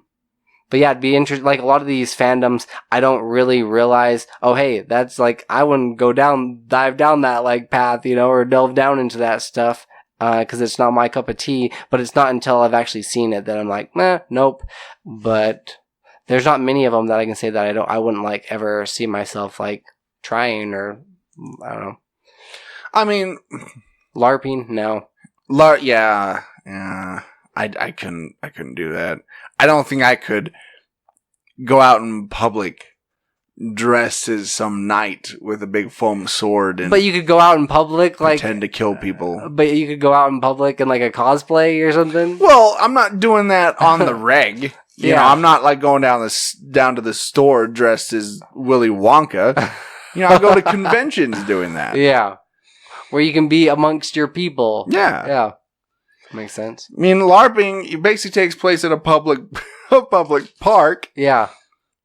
yeah, it'd be interesting. Like a lot of these fandoms, I don't really realize, oh, hey, that's like, I wouldn't dive down that like path, or delve down into that stuff. Because it's not my cup of tea. But it's not until I've actually seen it that I'm like, nope. But there's not many of them that I can say that I wouldn't like ever see myself like trying, or I don't know. I mean, LARPing, no. Yeah. I couldn't do that. I don't think I could go out in public dressed as some knight with a big foam sword and but you could go out in public like pretend to kill people. But you could go out in public in like a cosplay or something. Well, I'm not doing that on the reg. You know, I'm not like going down to the store dressed as Willy Wonka. I go to conventions doing that. Yeah. Where you can be amongst your people. Yeah. Yeah. Makes sense. I mean, LARPing, it basically takes place at a public park. Yeah.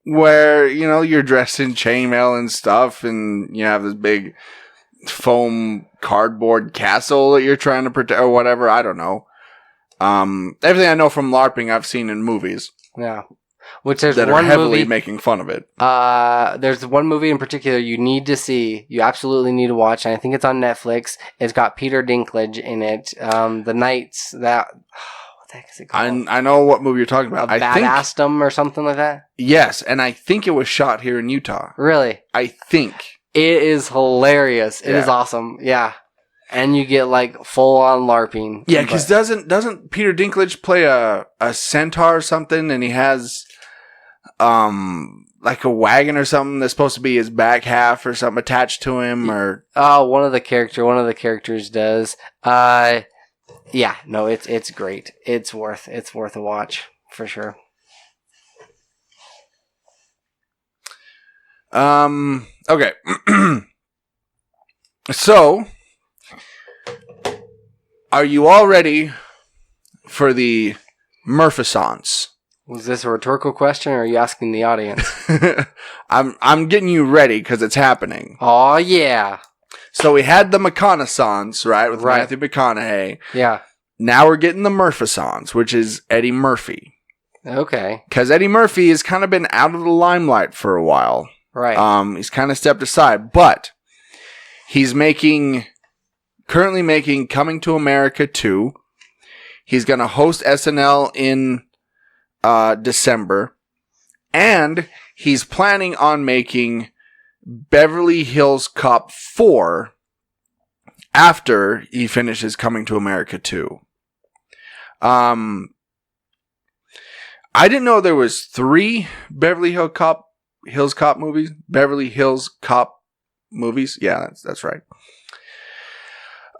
Where, you're dressed in chainmail and stuff, and you have this big foam cardboard castle that you're trying to protect, or whatever, I don't know. Everything I know from LARPing I've seen in movies. Yeah. Which there's that one are heavily movie making fun of it. There's one movie in particular you need to see. You absolutely need to watch, and I think it's on Netflix. It's got Peter Dinklage in it. The Knights that... What the heck is it called? I know what movie you're talking about. Badassdom or something like that? Yes, and I think it was shot here in Utah. Really? I think. It is hilarious. It is awesome. Yeah. And you get like full on LARPing. Yeah, because doesn't Peter Dinklage play a centaur or something, and he has like a wagon or something that's supposed to be his back half or something attached to him, or one of the characters does. Yeah, no, it's great. It's worth a watch for sure. Okay. So, are you all ready for the Murphisance? Was this a rhetorical question, or are you asking the audience? I'm getting you ready because it's happening. Oh yeah. So we had the McConaissance, right, with Matthew McConaughey. Yeah. Now we're getting the Murphisance, which is Eddie Murphy. Okay. Because Eddie Murphy has kind of been out of the limelight for a while. Right. He's kind of stepped aside, but he's currently making Coming to America 2. He's going to host SNL in December. And he's planning on making Beverly Hills Cop 4 after he finishes Coming to America 2. I didn't know there was 3 Beverly Hills Cop movies. Beverly Hills Cop movies. Yeah, that's right.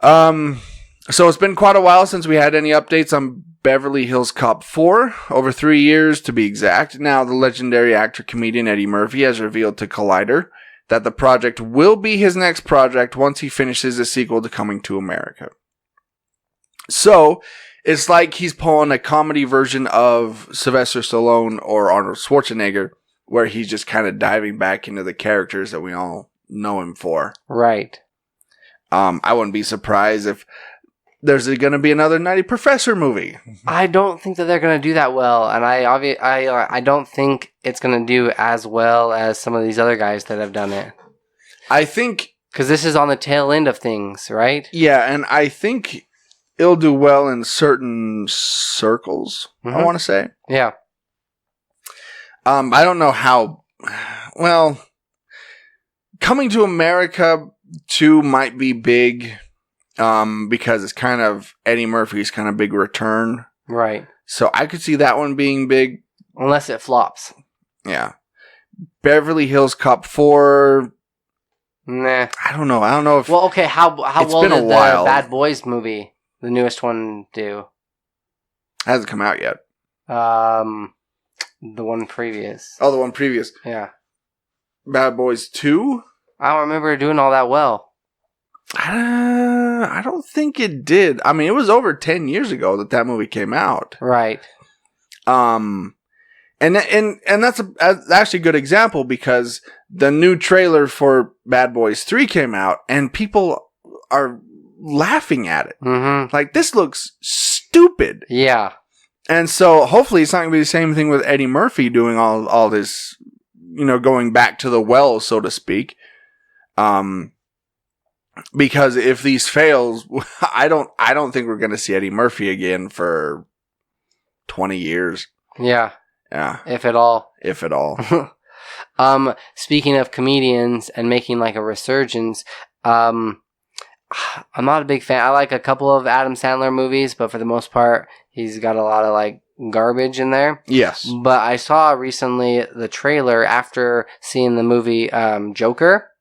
So it's been quite a while since we had any updates on Beverly Hills Cop 4, over 3 years to be exact. Now, the legendary actor-comedian Eddie Murphy has revealed to Collider that the project will be his next project once he finishes a sequel to Coming to America. So, it's like he's pulling a comedy version of Sylvester Stallone or Arnold Schwarzenegger, where he's just kind of diving back into the characters that we all know him for. Right. I wouldn't be surprised if there's going to be another Nutty Professor movie. I don't think that they're going to do that well, and I don't think it's going to do as well as some of these other guys that have done it. I think... Because this is on the tail end of things, right? Yeah, and I think it'll do well in certain circles, I want to say. Yeah. I don't know how... Well, Coming to America 2 might be big... because it's kind of Eddie Murphy's kind of big return. Right. So I could see that one being big. Unless it flops. Yeah. Beverly Hills Cop 4. Nah. I don't know if... Well, okay, how well been a did the while. Bad Boys movie, the newest one, do? Hasn't come out yet. The one previous. Oh, the one previous. Yeah. Bad Boys 2? I don't remember it doing all that well. I don't think it did. I mean, it was over 10 years ago that movie came out. Right. And that's actually a good example because the new trailer for Bad Boys 3 came out and people are laughing at it. Mm-hmm. Like, this looks stupid. Yeah. And so hopefully it's not going to be the same thing with Eddie Murphy doing all this, going back to the well, so to speak. Because if these fails, I don't think we're going to see Eddie Murphy again for 20 years. Yeah. Yeah. If at all. If at all. Speaking of comedians and making like a resurgence, I'm not a big fan. I like a couple of Adam Sandler movies, but for the most part, he's got a lot of like garbage in there. Yes. But I saw recently the trailer after seeing the movie Joker.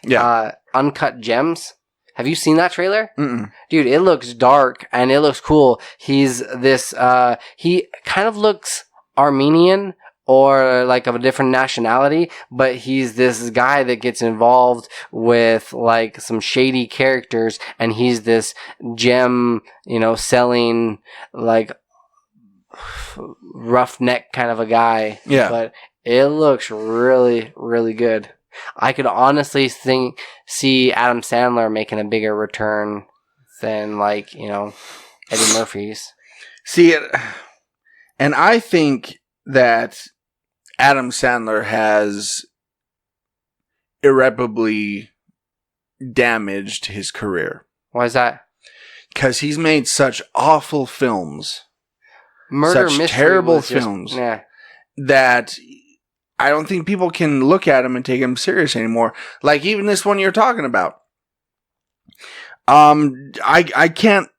Yeah. Uncut Gems. Have you seen that trailer? Mm-mm. Dude, it looks dark and it looks cool. He's this, he kind of looks Armenian or like of a different nationality, but he's this guy that gets involved with like some shady characters and he's this gem, selling like roughneck kind of a guy. Yeah. But it looks really, really good. I could honestly see Adam Sandler making a bigger return than Eddie Murphy's. See it, and I think that Adam Sandler has irreparably damaged his career. Why is that? Because he's made such awful films, Murder such Mystery terrible was just- films yeah. that I don't think people can look at him and take him serious anymore. Like even this one you're talking about. I can't,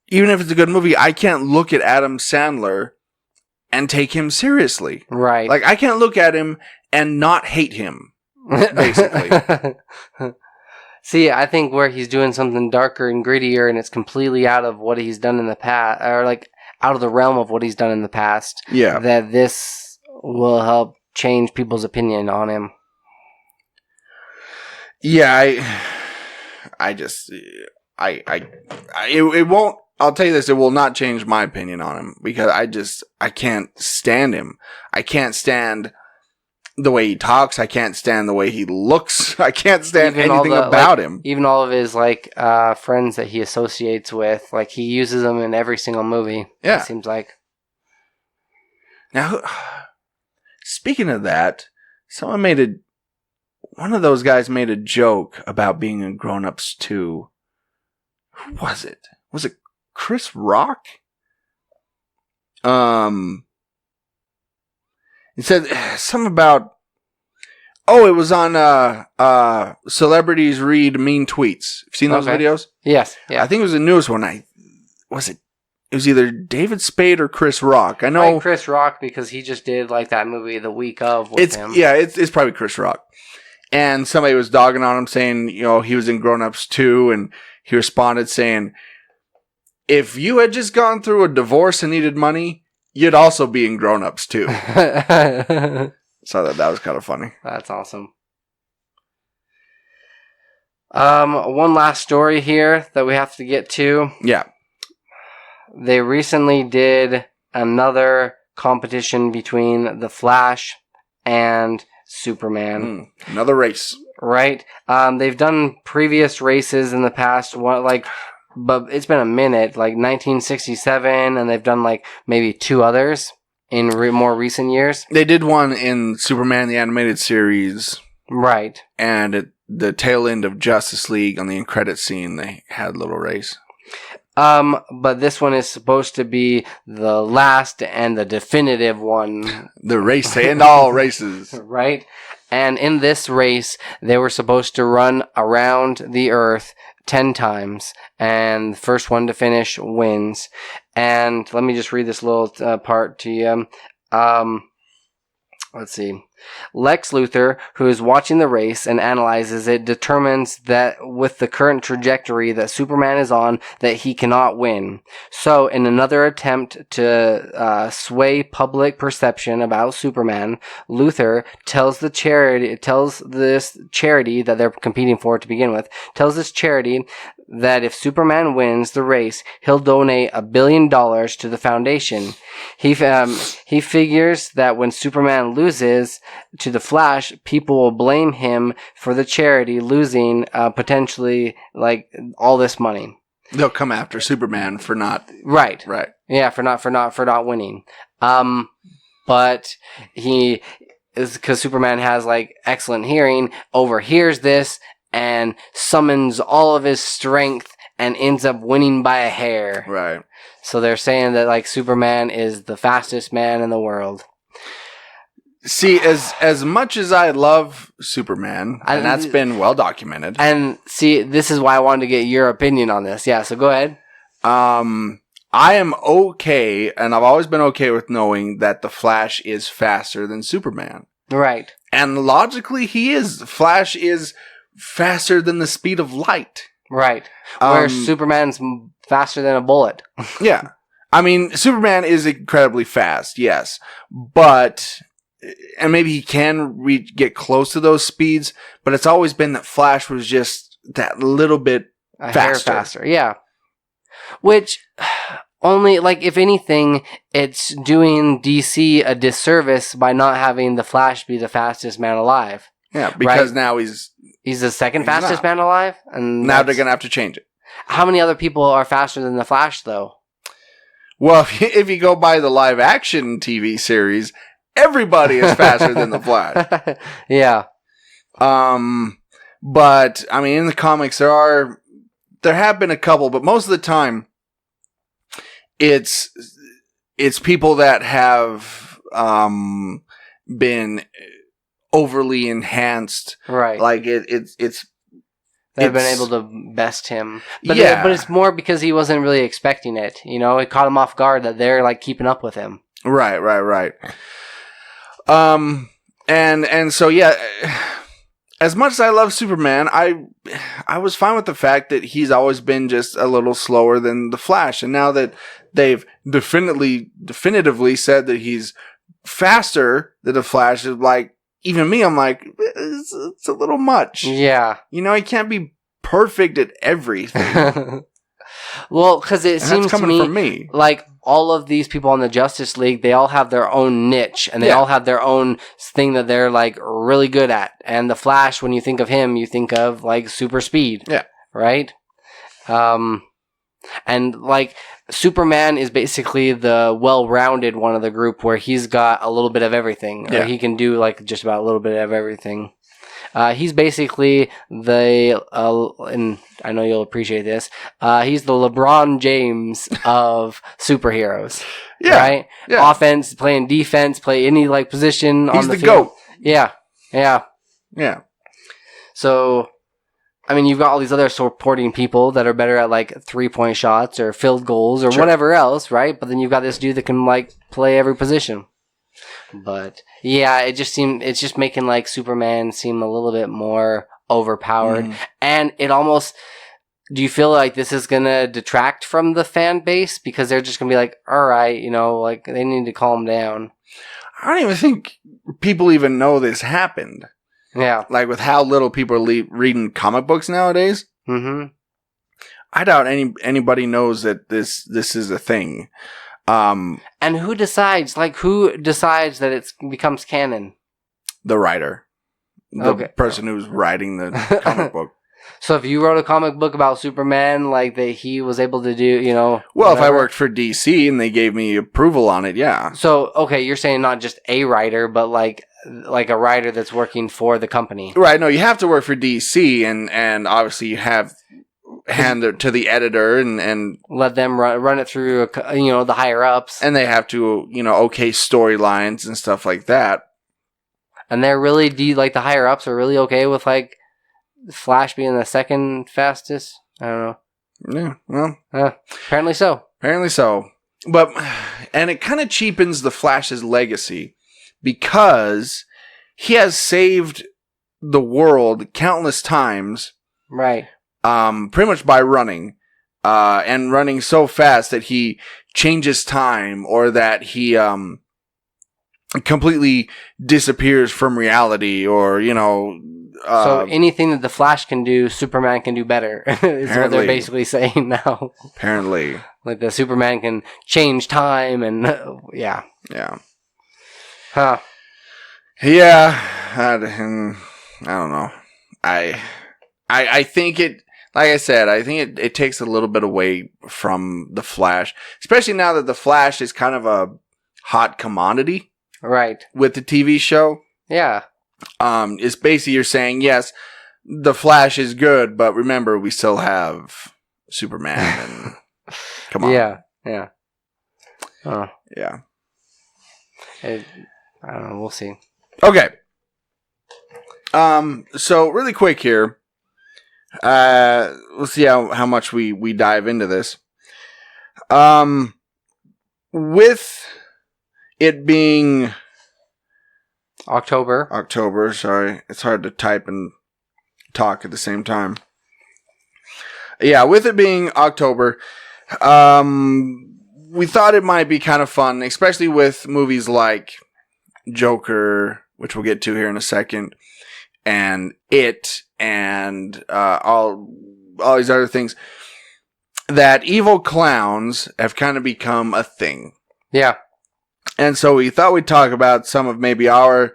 even if it's a good movie, I can't look at Adam Sandler and take him seriously. Right. Like I can't look at him and not hate him, basically. See, I think where he's doing something darker and grittier and it's completely out of what he's done in the past, or like out of the realm of what he's done in the past. Yeah. That this will help change people's opinion on him. Yeah, it won't, I'll tell you this, it will not change my opinion on him because I can't stand him. I can't stand the way he talks. I can't stand the way he looks. I can't stand anything about him. Even all of his friends that he associates with, like he uses them in every single movie. Yeah. It seems like. Now, speaking of that, one of those guys made a joke about being in Grown Ups 2. Who was it? Was it Chris Rock? It said something about. Oh, it was on Celebrities Read Mean Tweets. You've seen those videos? Yes. Yeah. I think it was the newest one. It was either David Spade or Chris Rock. I know Probably Chris Rock because he just did like that movie The Week of with him. Yeah, it's probably Chris Rock. And somebody was dogging on him saying, you know, he was in Grown Ups 2, and he responded saying, if you had just gone through a divorce and needed money, you'd also be in Grown Ups 2. So that was kind of funny. That's awesome. One last story here that we have to get to. Yeah. They recently did another competition between The Flash and Superman. Another race. Right? They've done previous races in the past, but it's been a minute, like 1967, and they've done like maybe 2 others in more recent years. They did one in Superman the Animated Series. Right. And at the tail end of Justice League on the end credit scene, they had a little race. But this one is supposed to be the last and the definitive one. The race to end all races. Right? And in this race, they were supposed to run around the Earth 10 times, and the first one to finish wins. And let me just read this little part to you. Let's see. Lex Luthor, who is watching the race and analyzes it, determines that with the current trajectory that Superman is on, that he cannot win. So, in another attempt to sway public perception about Superman, Luthor tells this charity that they're competing for to begin with, tells this charity that if Superman wins the race, he'll donate $1 billion to the foundation. He figures that when Superman loses to the Flash, people will blame him for the charity losing potentially like all this money. They'll come after Superman for not right. Yeah, for not winning. But he is, because Superman has like excellent hearing, overhears this and summons all of his strength and ends up winning by a hair. Right. So they're saying that like Superman is the fastest man in the world. See, as much as I love Superman, and that's been well documented. And see, this is why I wanted to get your opinion on this. Yeah, so go ahead. I am okay, and I've always been okay with knowing that the Flash is faster than Superman. Right. And logically, he is. Flash is faster than the speed of light. Right. Where Superman's faster than a bullet. Yeah. I mean, Superman is incredibly fast, yes. But, and maybe he can get close to those speeds, but it's always been that Flash was just that little bit faster. Yeah. Which, only, like, if anything, it's doing DC a disservice by not having the Flash be the fastest man alive. Yeah, because now he's the second fastest man alive, and now they're gonna have to change it. How many other people are faster than the Flash, though? Well, if you go by the live action TV series, everybody is faster than the Flash. Yeah. But I mean, in the comics, there have been a couple, but most of the time, it's people that have been overly enhanced, right? Like it's they've been able to best him, but it's more because he wasn't really expecting it. You know, it caught him off guard that they're like keeping up with him. Right. And so yeah, as much as I love Superman, I was fine with the fact that he's always been just a little slower than the Flash, and now that they've definitively said that he's faster than the Flash, is like. Even me, I'm like, it's a little much. Yeah. You know, he can't be perfect at everything. Well, because it seems to me like all of these people on the Justice League, they all have their own niche, and they all have their own thing that they're like really good at. And the Flash, when you think of him, you think of like super speed. Yeah. Right? And like Superman is basically the well-rounded one of the group where he's got a little bit of everything. Or he can do like just about a little bit of everything. He's basically the, and I know you'll appreciate this, he's the LeBron James of superheroes. Yeah. Right? Yeah. Offense, playing defense, play any like position He's on the the field. GOAT. Yeah. Yeah. Yeah. So, I mean, you've got all these other supporting people that are better at like 3-point shots or field goals or whatever else, right? But then you've got this dude that can like play every position. But yeah, it's just making like Superman seem a little bit more overpowered. And it almost, do you feel like this is going to detract from the fan base? Because they're just going to be like, all right, you know, like they need to calm down. I don't even think people even know this happened. Yeah. Like with how little people are reading comic books nowadays. Mm-hmm. I doubt anybody knows that this is a thing. And who decides that it becomes canon? The writer. The person who's writing the comic book. So if you wrote a comic book about Superman, like that he was able to do, you know... Well, whatever. If I worked for DC and they gave me approval on it, yeah. So, okay, you're saying not just a writer, but like a writer that's working for the company. Right, no, you have to work for DC and obviously you have hand it to the editor and let them run it through, you know, the higher ups. And they have to, you know, okay storylines and stuff like that. And they're really, like the higher ups are really okay with like Flash being the second fastest? I don't know. Yeah, well. Apparently so. Apparently so. But, and it kind of cheapens the Flash's legacy because he has saved the world countless times. Right. Pretty much by running. And running so fast that he changes time or that he, completely disappears from reality or, you know... so anything that the Flash can do, Superman can do better, is what they're basically saying now. Apparently. Like the Superman can change time and, yeah. Yeah. Huh. Yeah. I don't know. I think it, like I said, I think it takes a little bit away from the Flash, especially now that the Flash is kind of a hot commodity. Right. With the TV show. Yeah. It's basically you're saying, yes, the Flash is good, but remember, we still have Superman and come on. Yeah. Yeah. Yeah. I don't know. We'll see. Okay. So really quick here. Let's see how much we dive into this. With it being October, sorry. It's hard to type and talk at the same time. Yeah, with it being October, we thought it might be kind of fun, especially with movies like Joker, which we'll get to here in a second, and It, and all these other things, that evil clowns have kind of become a thing. Yeah. And so we thought we'd talk about some of maybe our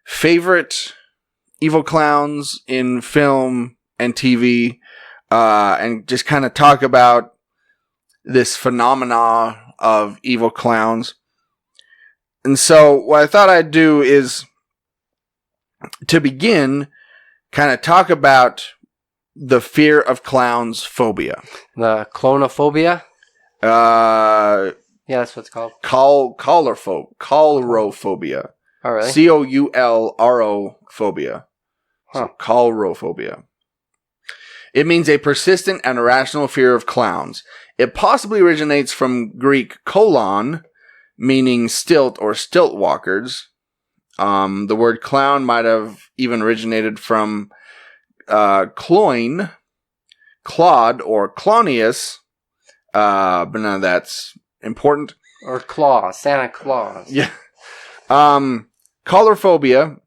favorite evil clowns in film and TV, and just kind of talk about this phenomena of evil clowns. And so what I thought I'd do is, to begin, kind of talk about the fear of clowns phobia. The clonophobia? Yeah, that's what it's called. Coulrophobia. Oh, really? Coulro phobia. Huh. So, coulrophobia. It means a persistent and irrational fear of clowns. It possibly originates from Greek kolon, meaning stilt or stilt walkers. The word clown might have even originated from cloyne, Claude, or Clonius, but none of that's important. Or Claus, Santa Claus. Yeah. Coulrophobia,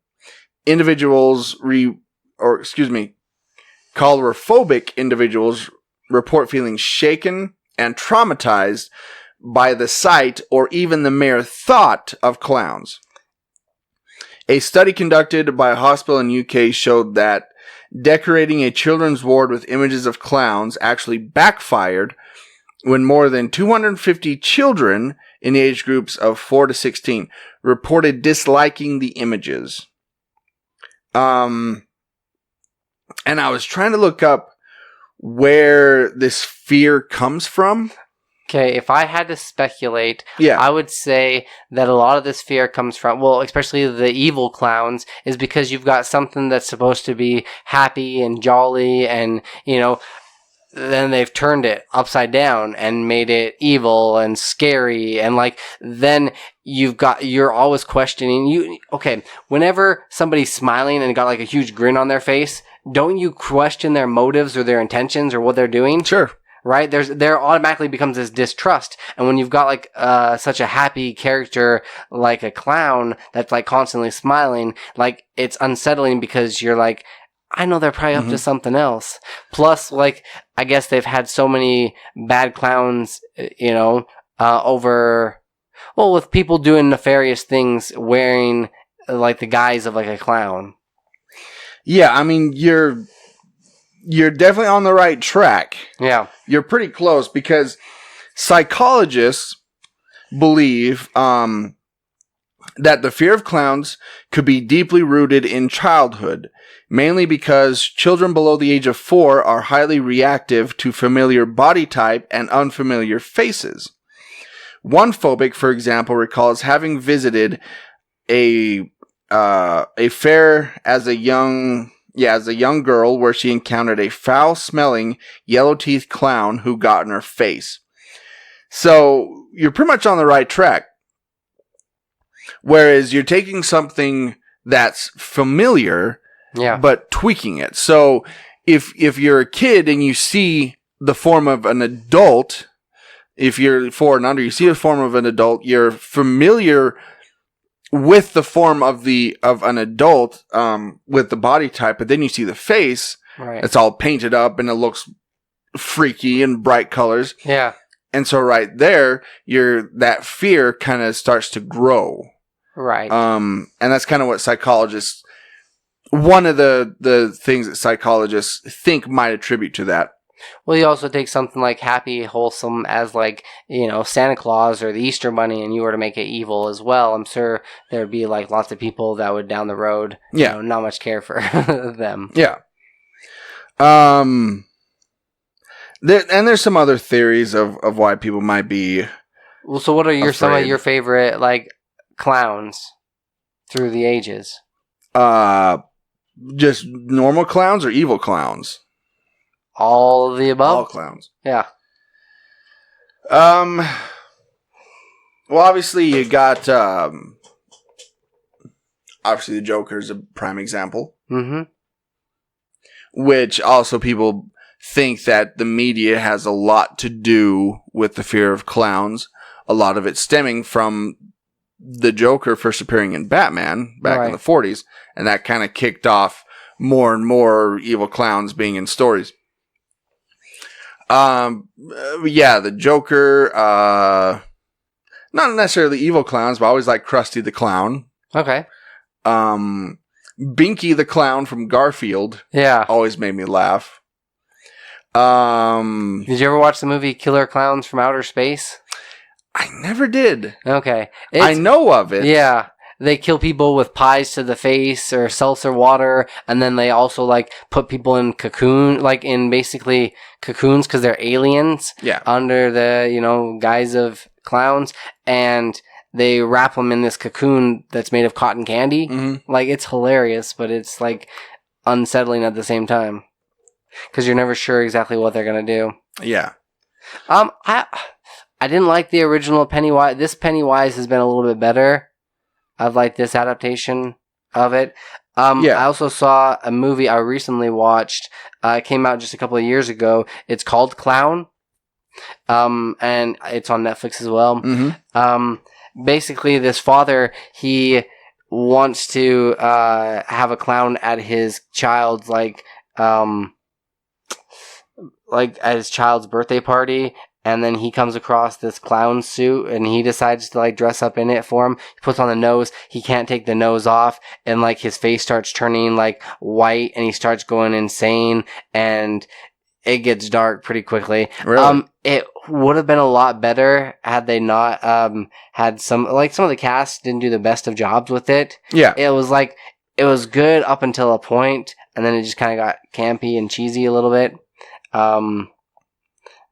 coulrophobic individuals report feeling shaken and traumatized by the sight or even the mere thought of clowns. A study conducted by a hospital in UK showed that decorating a children's ward with images of clowns actually backfired when more than 250 children in the age groups of 4 to 16 reported disliking the images. And I was trying to look up where this fear comes from. Okay, if I had to speculate, Yeah. I would say that a lot of this fear comes from, well, especially the evil clowns, is because you've got something that's supposed to be happy and jolly and, you know, then they've turned it upside down and made it evil and scary. And like, then you're always questioning okay, whenever somebody's smiling and got like a huge grin on their face, don't you question their motives or their intentions or what they're doing? Sure. Right? There automatically becomes this distrust. And when you've got like, such a happy character like a clown that's like constantly smiling, like it's unsettling because you're like, I know they're probably up to something else. Plus, like, I guess they've had so many bad clowns, you know, with people doing nefarious things wearing like the guise of like a clown. Yeah, I mean, you're definitely on the right track. Yeah. You're pretty close because psychologists believe that the fear of clowns could be deeply rooted in childhood, mainly because children below the age of 4 are highly reactive to familiar body type and unfamiliar faces. One phobic, for example, recalls having visited a fair as a young girl where she encountered a foul-smelling, yellow-teethed clown who got in her face. So, you're pretty much on the right track. Whereas you're taking something that's familiar, but tweaking it. So, if you're a kid and you see the form of an adult, if you're 4 and under, you see the form of an adult, you're familiar with the form of an adult, with the body type, but then you see the face, right. It's all painted up and it looks freaky and bright colors. Yeah. And so right there, that fear kind of starts to grow. Right. And that's kind of what one of the things that psychologists think might attribute to that. Well, you also take something like happy, wholesome as like, you know, Santa Claus or the Easter Bunny, and you were to make it evil as well. I'm sure there'd be like lots of people that would down the road, you know, not much care for them. Yeah. There's some other theories of why people might be. Well, so what are some of afraid. your favorite like clowns through the ages? Just normal clowns or evil clowns? All of the above? All clowns. Yeah. Well, obviously you got, obviously the Joker's a prime example. Mm-hmm. Which also people think that the media has a lot to do with the fear of clowns. A lot of it stemming from the Joker first appearing in Batman back in the 40s. And that kind of kicked off more and more evil clowns being in stories. The Joker, not necessarily evil clowns, but I always like Krusty the Clown. Okay. Binky the Clown from Garfield. Yeah. Always made me laugh. Did you ever watch the movie Killer Clowns from Outer Space? I never did. Okay. I know of it. Yeah. They kill people with pies to the face or seltzer water, and then they also like put people in basically cocoons because they're aliens. Yeah. Under the, you know, guise of clowns, and they wrap them in this cocoon that's made of cotton candy. Mm-hmm. Like, it's hilarious, but it's like unsettling at the same time because you're never sure exactly what they're gonna do. Yeah. I didn't like the original Pennywise. This Pennywise has been a little bit better. I've liked this adaptation of it. I also saw a movie I recently watched. It came out just a couple of years ago. It's called Clown. And it's on Netflix as well. Mm-hmm. Basically, this father, he wants to have a clown at his child's at his child's birthday party. And then he comes across this clown suit and he decides to like dress up in it for him. He puts on the nose. He can't take the nose off. And like his face starts turning like white and he starts going insane and it gets dark pretty quickly. Really? It would have been a lot better had they not, had some of the cast didn't do the best of jobs with it. Yeah. It was good up until a point. and then it just kind of got campy and cheesy a little bit.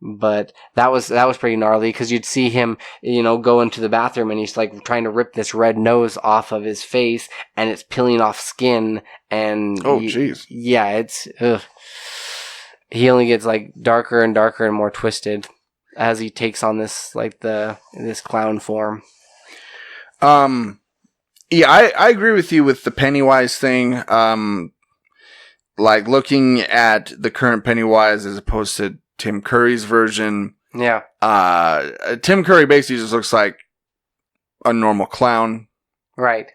But that was pretty gnarly because you'd see him, go into the bathroom and he's like trying to rip this red nose off of his face, and it's peeling off skin. And jeez, yeah, it's he only gets like darker and darker and more twisted as he takes on this this clown form. Yeah, I agree with you with the Pennywise thing. Like looking at the current Pennywise as opposed to Tim Curry's version. Yeah. Tim Curry basically just looks like a normal clown. Right.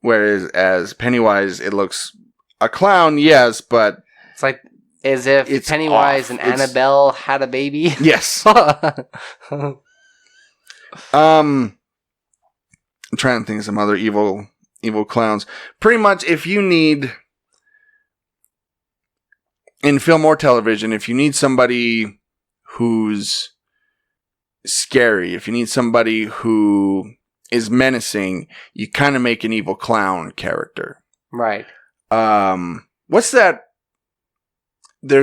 Whereas as Pennywise, it looks a clown, yes, but it's like as if Pennywise and Annabelle had a baby. Yes. I'm trying to think of some other evil clowns. Pretty much, if you need in film or television, if you need somebody who's scary, if you need somebody who is menacing, you kind of make an evil clown character. Right. What's that? I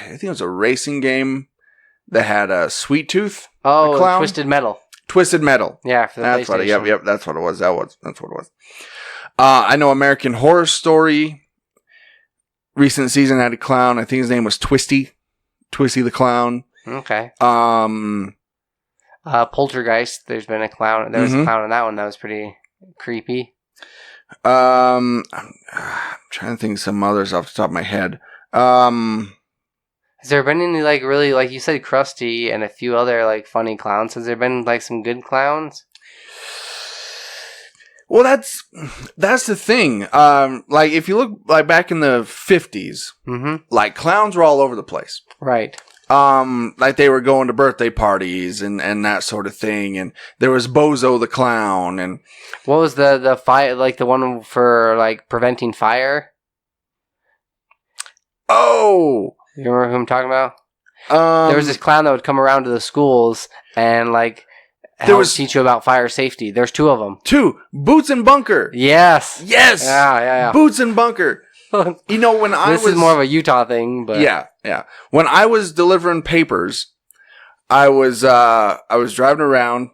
think it was a racing game that had a Sweet Tooth. Oh, Twisted Metal. Twisted Metal. Yeah, for the that's what. PlayStation. Yep. That's what it was. That's what it was. I know American Horror Story. Recent season had a clown. I think his name was Twisty the Clown. Okay. Poltergeist. There's been a clown. There was a clown in that one that was pretty creepy. I'm trying to think of some others off the top of my head. Has there been any really you said Krusty and a few other funny clowns? Has there been some good clowns? Well, that's the thing. If you look back in the 50s, clowns were all over the place. Right. They were going to birthday parties and that sort of thing, and there was Bozo the Clown, and what was the fire the one for preventing fire? Oh, you remember who I'm talking about? There was this clown that would come around to the schools and teach you about fire safety. There's two of them. Boots and Bunker. Yes. Yeah. Boots and Bunker. When this is more of a Utah thing, but yeah. When I was delivering papers, I was driving around,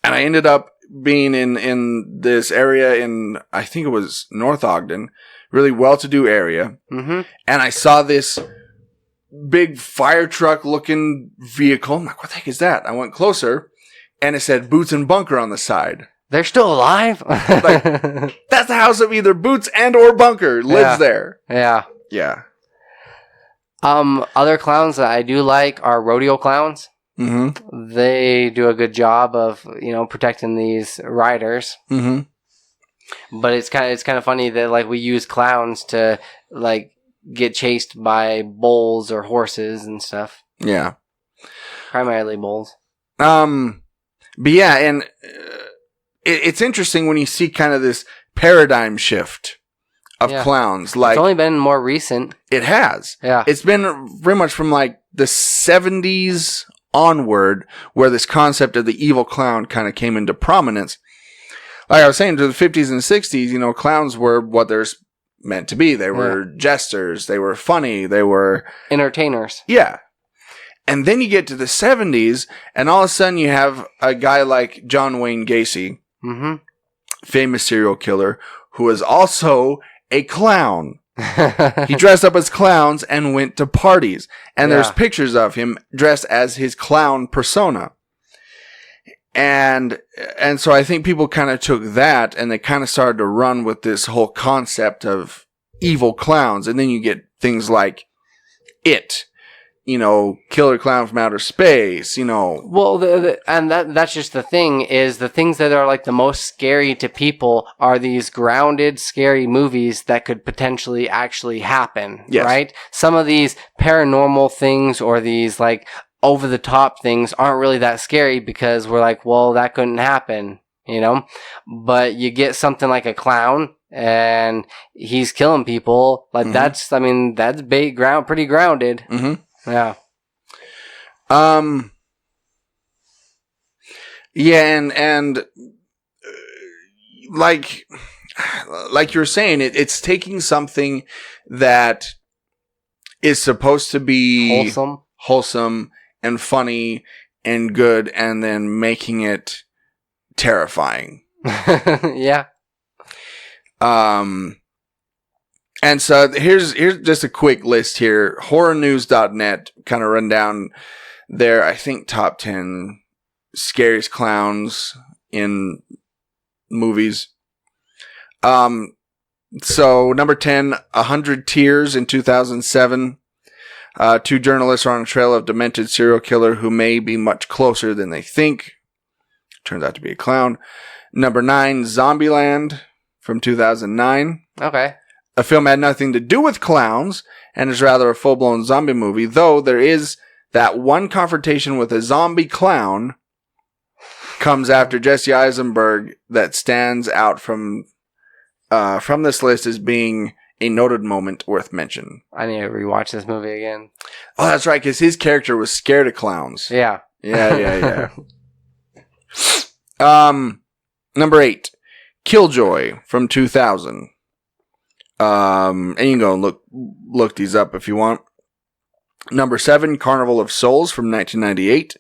and I ended up being in this area in, I think it was North Ogden, really well-to-do area, and I saw this big fire truck looking vehicle. I'm like, what the heck is that? I went closer, and it said Boots and Bunker on the side. They're still alive? That's the house of either Boots and or Bunker lives there. Yeah. Yeah. Other clowns that I do like are rodeo clowns. Mm-hmm. They do a good job of, protecting these riders. Mm-hmm. But it's kind of funny that we use clowns to get chased by bulls or horses and stuff. Yeah. Primarily bulls. But yeah, and it's interesting when you see kind of this paradigm shift of clowns. It's only been more recent. It has. Yeah. It's been very much from the 70s onward where this concept of the evil clown kind of came into prominence. Like I was saying, to the 50s and 60s, clowns were what they're meant to be. They were jesters. They were funny. They were entertainers. Yeah. And then you get to the 70s, and all of a sudden you have a guy like John Wayne Gacy, famous serial killer, who is also a clown. He dressed up as clowns and went to parties. And there's pictures of him dressed as his clown persona. And so I think people kind of took that and they kind of started to run with this whole concept of evil clowns. And then you get things like It, Killer Clown from Outer Space, Well, that's just the thing, is the things that are the most scary to people are these grounded, scary movies that could potentially actually happen, right? Some of these paranormal things or these over-the-top things aren't really that scary because we're well, that couldn't happen, But you get something like a clown and he's killing people, that's pretty grounded. Mm-hmm. Yeah. Yeah, and like you were saying, it's taking something that is supposed to be wholesome and funny and good, and then making it terrifying. Yeah. And so here's just a quick list here. Horrornews.net kind of run down their, I think, top 10 scariest clowns in movies. So number 10, 100 Tears in 2007. Two journalists are on a trail of demented serial killer who may be much closer than they think. Turns out to be a clown. Number 9, Zombieland from 2009. Okay. A film had nothing to do with clowns and is rather a full-blown zombie movie, though there is that one confrontation with a zombie clown comes after Jesse Eisenberg that stands out from this list as being a noted moment worth mention. I need to rewatch this movie again. Oh, that's right, because his character was scared of clowns. Yeah. Yeah. Number 8, Killjoy from 2000. And you can go and look these up if you want. Number 7, Carnival of Souls from 1998.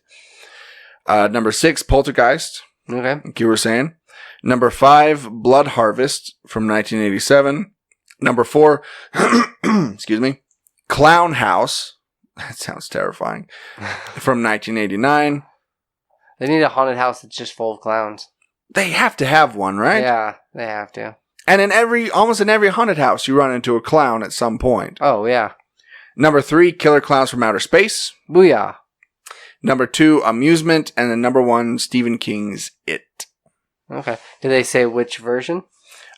Number 6, Poltergeist. Okay. Like you were saying. Number 5, Blood Harvest from 1987. Number 4, excuse me, Clown House. That sounds terrifying. From 1989. They need a haunted house that's just full of clowns. They have to have one, right? Yeah, they have to. And almost in every haunted house, you run into a clown at some point. Oh, yeah. Number 3, Killer Clowns from Outer Space. Booyah. Number 2, Amusement. And then number 1, Stephen King's It. Okay. Did they say which version?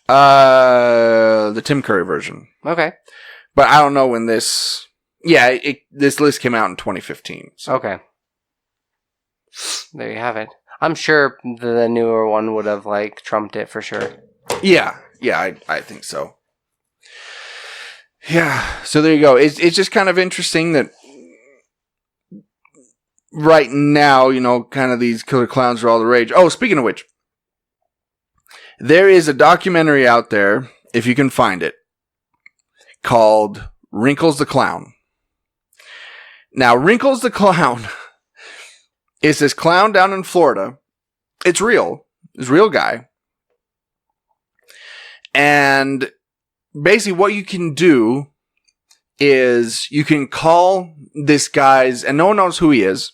The Tim Curry version. Okay. But I don't know when this... Yeah, this list came out in 2015. So. Okay. There you have it. I'm sure the newer one would have, trumped it for sure. Yeah, I think so. Yeah, so there you go. It's just kind of interesting that right now, kind of these killer clowns are all the rage. Oh, speaking of which, there is a documentary out there, if you can find it, called Wrinkles the Clown. Now, Wrinkles the Clown is this clown down in Florida. It's real. It's a real guy. And basically what you can do is you can call this guy's, and no one knows who he is,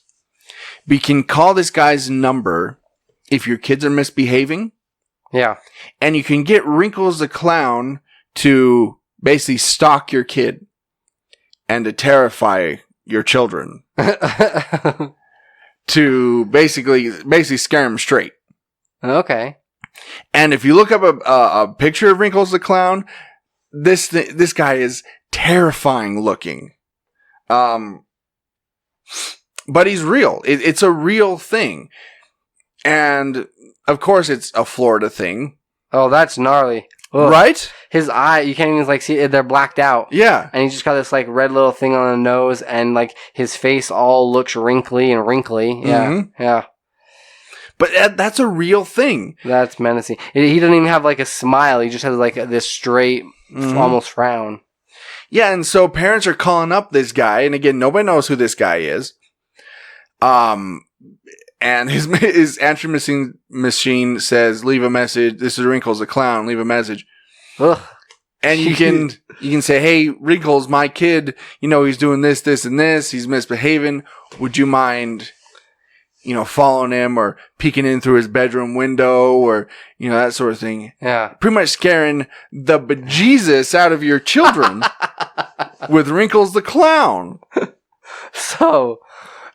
but you can call this guy's number if your kids are misbehaving. Yeah. And you can get Wrinkles the Clown to basically stalk your kid and to terrify your children. To basically scare them straight. Okay. And if you look up a picture of Wrinkles the Clown, this guy is terrifying looking. But he's real. It's a real thing. And of course it's a Florida thing. Oh, that's gnarly. Ugh. Right? His eye, you can't even see it. They're blacked out. Yeah. And he's just got this red little thing on the nose, and his face all looks wrinkly. Yeah. Mm-hmm. Yeah. But that's a real thing. That's menacing. He doesn't even have a smile. He just has this straight, almost frown. Yeah, and so parents are calling up this guy, and again, nobody knows who this guy is. And his answering machine says, "Leave a message. This is Wrinkles the Clown. Leave a message." Ugh. And you can say, "Hey, Wrinkles, my kid, he's doing this, this, and this. He's misbehaving. Would you mind, following him or peeking in through his bedroom window or, that sort of thing." Yeah. Pretty much scaring the bejesus out of your children with Wrinkles the Clown. So,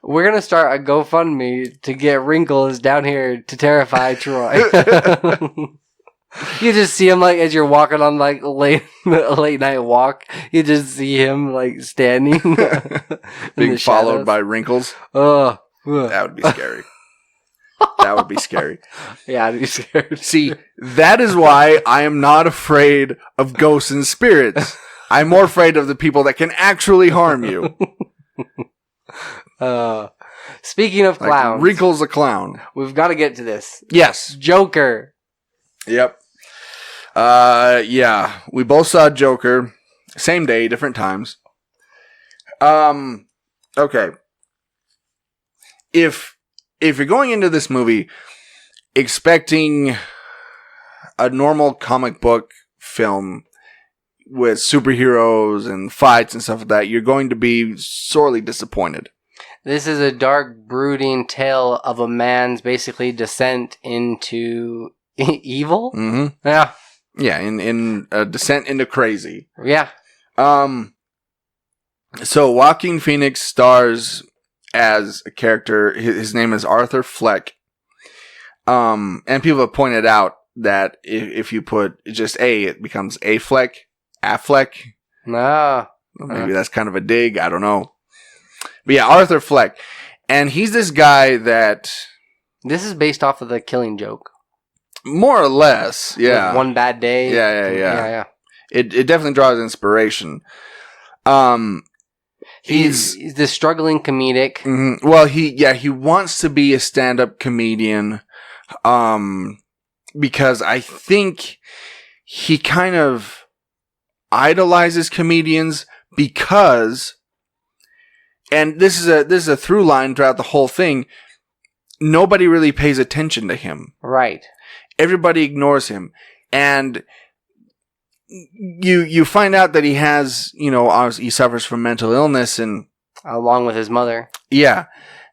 we're going to start a GoFundMe to get Wrinkles down here to terrify Troy. You just see him as you're walking on late night walk. You just see him standing, being followed by Wrinkles. That would be scary. That would be scary. Yeah, I'd be scared. See, that is why I am not afraid of ghosts and spirits. I'm more afraid of the people that can actually harm you. Speaking of clowns, Wrinkles the Clown. We've got to get to this. Yes, Joker. Yep. Yeah. We both saw Joker. Same day, different times. Okay. If you're going into this movie expecting a normal comic book film with superheroes and fights and stuff like that, you're going to be sorely disappointed. This is a dark, brooding tale of a man's basically descent into evil. Mm-hmm. Yeah. Yeah, in a descent into crazy. Yeah. So Joaquin Phoenix stars as a character. His name is Arthur Fleck. And people have pointed out that if you put just A, it becomes Affleck. No. Maybe that's kind of a dig. I don't know. But yeah, Arthur Fleck. And he's this guy that... This is based off of The Killing Joke. More or less, yeah. Like One Bad Day. Yeah. It definitely draws inspiration. He's the struggling comedic. Mm-hmm. Well, he wants to be a stand-up comedian, because I think he kind of idolizes comedians because, and this is a through line throughout the whole thing. Nobody really pays attention to him. Right. Everybody ignores him, and you find out that he has, obviously he suffers from mental illness, and along with his mother. Yeah,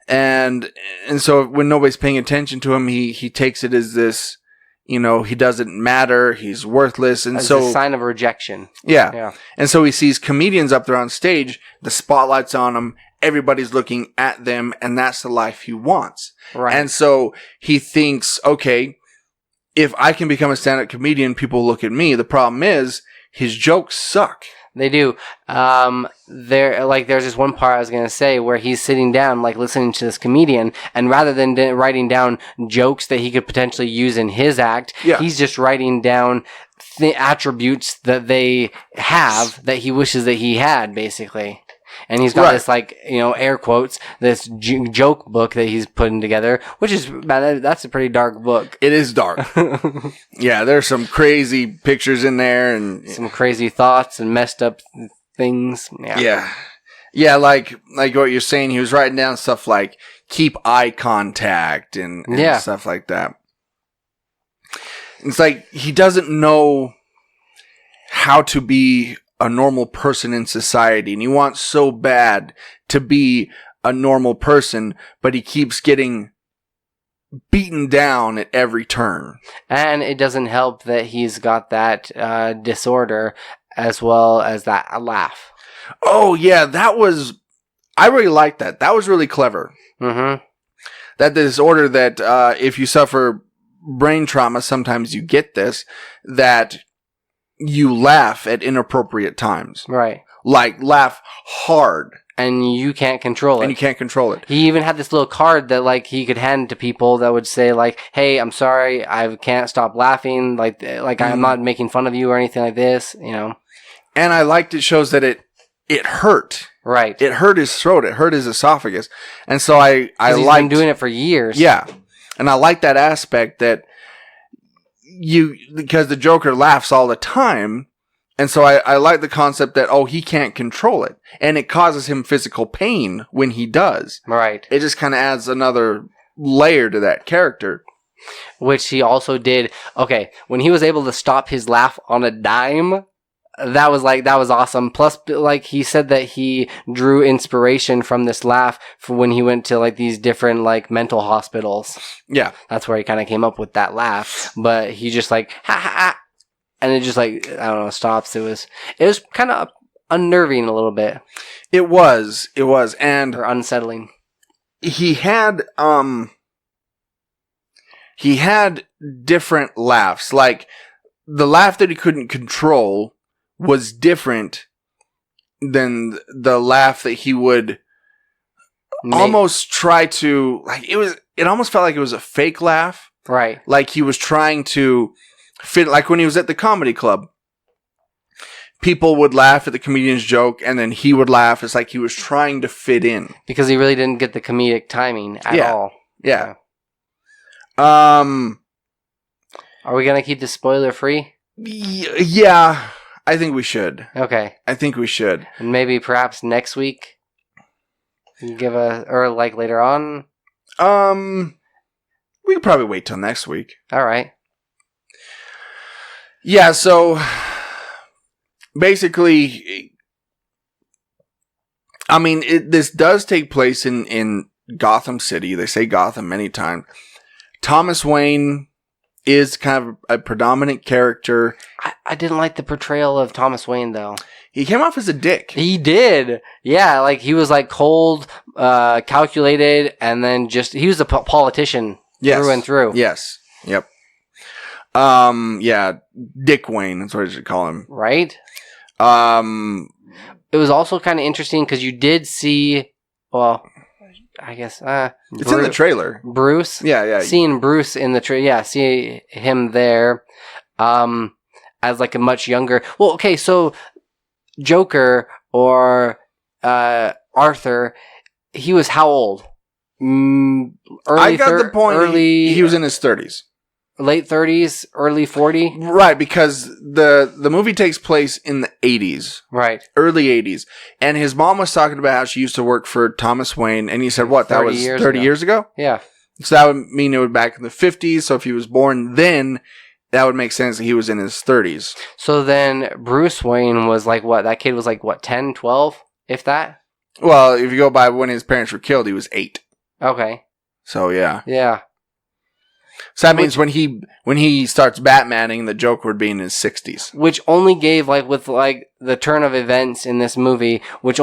and so when nobody's paying attention to him, he takes it as this, he doesn't matter, he's worthless, and as so a sign of rejection. Yeah, and so he sees comedians up there on stage, the spotlight's on them, everybody's looking at them, and that's the life he wants. Right, and so he thinks, okay, if I can become a stand-up comedian, people look at me. The problem is his jokes suck. They do. There's this one part I was gonna say where he's sitting down, listening to this comedian, and rather than writing down jokes that he could potentially use in his act, he's just writing down attributes that they have that he wishes that he had, basically. And he's got this, air quotes, this joke book that he's putting together, which is, man, that's a pretty dark book. It is dark. Yeah, there's some crazy pictures in there and some crazy thoughts and messed up things. Yeah. Yeah, like what you're saying, he was writing down stuff like keep eye contact and stuff like that. It's like he doesn't know how to be a normal person in society, and he wants so bad to be a normal person, but he keeps getting beaten down at every turn. And it doesn't help that he's got that disorder as well as that laugh. Oh yeah, I really liked that. That was really clever. Mm-hmm. That disorder that if you suffer brain trauma, sometimes you get this, that you laugh at inappropriate times. Right. Like, laugh hard. And you can't control it. And you can't control it. He even had this little card that, he could hand to people that would say, hey, I'm sorry, I can't stop laughing. I'm not making fun of you or anything like this, And I liked it shows that it hurt. Right. It hurt his throat. It hurt his esophagus. And so I he's been doing it for years. Yeah. And I like that aspect that because the Joker laughs all the time, and so I like the concept that he can't control it, and it causes him physical pain when he does. Right. It just kind of adds another layer to that character, which he also did. Okay, when he was able to stop his laugh on a dime, that was awesome. Plus, he said that he drew inspiration from this laugh for when he went to these different mental hospitals. Yeah, that's where he kind of came up with that laugh. But he just ha ha ha, and it just I don't know, stops. It was kind of unnerving a little bit. It was, and or unsettling. He had different laughs. Like the laugh that he couldn't control was different than the laugh that he would almost try to, it almost felt like it was a fake laugh. Right. Like he was trying to fit, like when he was at the comedy club, people would laugh at the comedian's joke and then he would laugh. It's like he was trying to fit in. Because he really didn't get the comedic timing at all. Yeah. Are we going to keep this spoiler free? Yeah, I think we should. Okay. I think we should. And maybe perhaps next week or like later on? We could probably wait till next week. All right. Yeah, so basically, I mean, this does take place in Gotham City. They say Gotham many times. Thomas Wayne is kind of a predominant character. I didn't like the portrayal of Thomas Wayne, though. He came off as a dick. He did. Yeah, like he was like cold, calculated, and then he was a politician through and through. Yes. Yep. Yeah, Dick Wayne, that's what I should call him. Right? It was also kind of interesting because you did see, well, I guess, it's in the trailer. Bruce? Yeah. Seeing Bruce in the trailer, yeah, see him there, as like a much younger, well, okay, so Joker or, Arthur, he was how old? I got the point. He was in his 30s. Late 30s, early 40? Right, because the movie takes place in the 80s. Right. Early 80s. And his mom was talking about how she used to work for Thomas Wayne, and he said, what, that was 30 years ago? Yeah. So that would mean it was back in the 50s, so if he was born then, that would make sense that he was in his 30s. So then Bruce Wayne was like what? That kid was like what, 10, 12, if that? Well, if you go by when his parents were killed, he was 8. Okay. So, yeah. Yeah. So that means when he starts Batmaning, the Joker would be in his 60s. Which only gave, like, with, like, the turn of events in this movie, would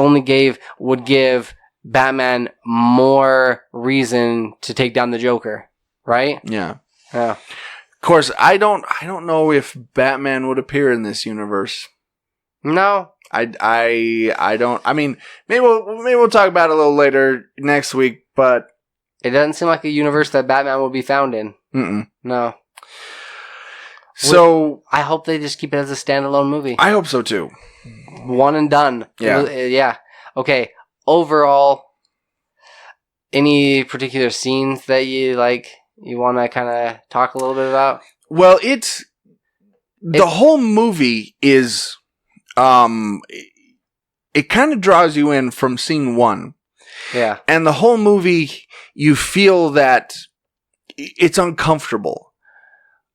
give Batman more reason to take down the Joker. Right? Yeah. Yeah. Of course, I don't know if Batman would appear in this universe. No. I don't. I mean, maybe we'll talk about it a little later next week, but it doesn't seem like a universe that Batman will be found in. Mm-mm. No. So I hope they just keep it as a standalone movie. I hope so too. One and done. Yeah. Yeah. Okay. Overall, any particular scenes that you want to kind of talk a little bit about? Well, the whole movie is, it kind of draws you in from scene one. Yeah. And the whole movie, you feel that it's uncomfortable.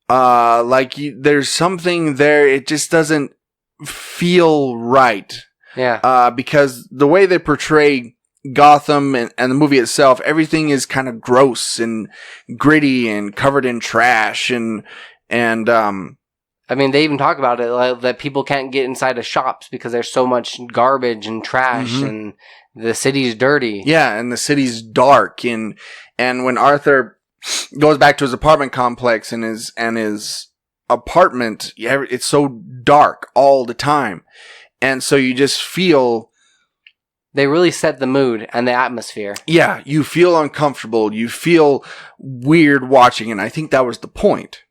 There's something there. It just doesn't feel right. Yeah. Because the way they portray Gotham and the movie itself, everything is kind of gross and gritty and covered in trash and I mean, they even talk about it, like, that people can't get inside of shops because there's so much garbage and trash and the city's dirty. Yeah, and the city's dark. And when Arthur goes back to his apartment complex and his apartment, it's so dark all the time. And so you just feel... They really set the mood and the atmosphere. Yeah, you feel uncomfortable. You feel weird watching, and I think that was the point.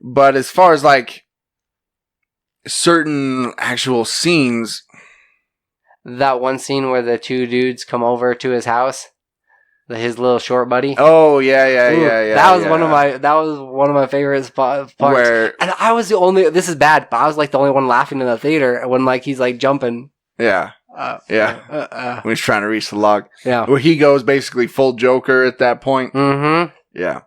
But as far as like certain actual scenes, that one scene where the two dudes come over to his house, his little short buddy. Oh yeah. That was one of my favorite parts. And I was the only. This is bad, but I was like the only one laughing in the theater when like he's like jumping. Yeah. When he's trying to reach the log. Yeah. Where he goes basically full Joker at that point. Mm-hmm. Yeah.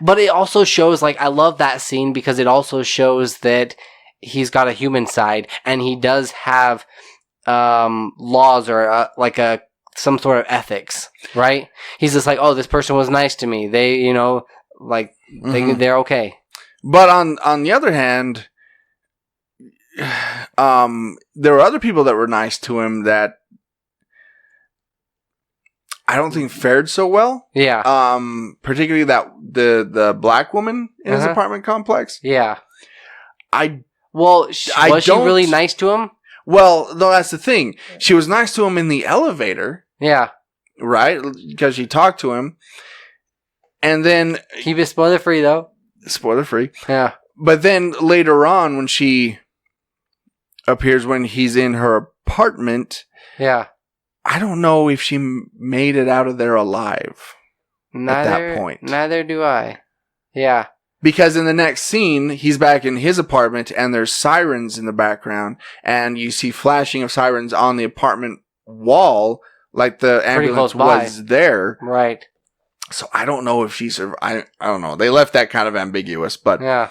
But it also shows, like, I love that scene because it also shows that he's got a human side and he does have laws or some sort of ethics, right? He's just like, oh, this person was nice to me. They, they're okay. But on the other hand, there were other people that were nice to him that I don't think fared so well. Yeah. Particularly that the black woman in his apartment complex. Yeah. Was she really nice to him? Well, no, that's the thing. She was nice to him in the elevator. Yeah. Right? Because she talked to him. And then... Keep it spoiler free, though. Spoiler free. Yeah. But then later on, when she appears when he's in her apartment... Yeah. I don't know if she made it out of there alive at that point. Neither do I. Yeah. Because in the next scene, he's back in his apartment and there's sirens in the background and you see flashing of sirens on the apartment wall like the ambulance was there. Right. So I don't know if she survived. I don't know. They left that kind of ambiguous, but... Yeah.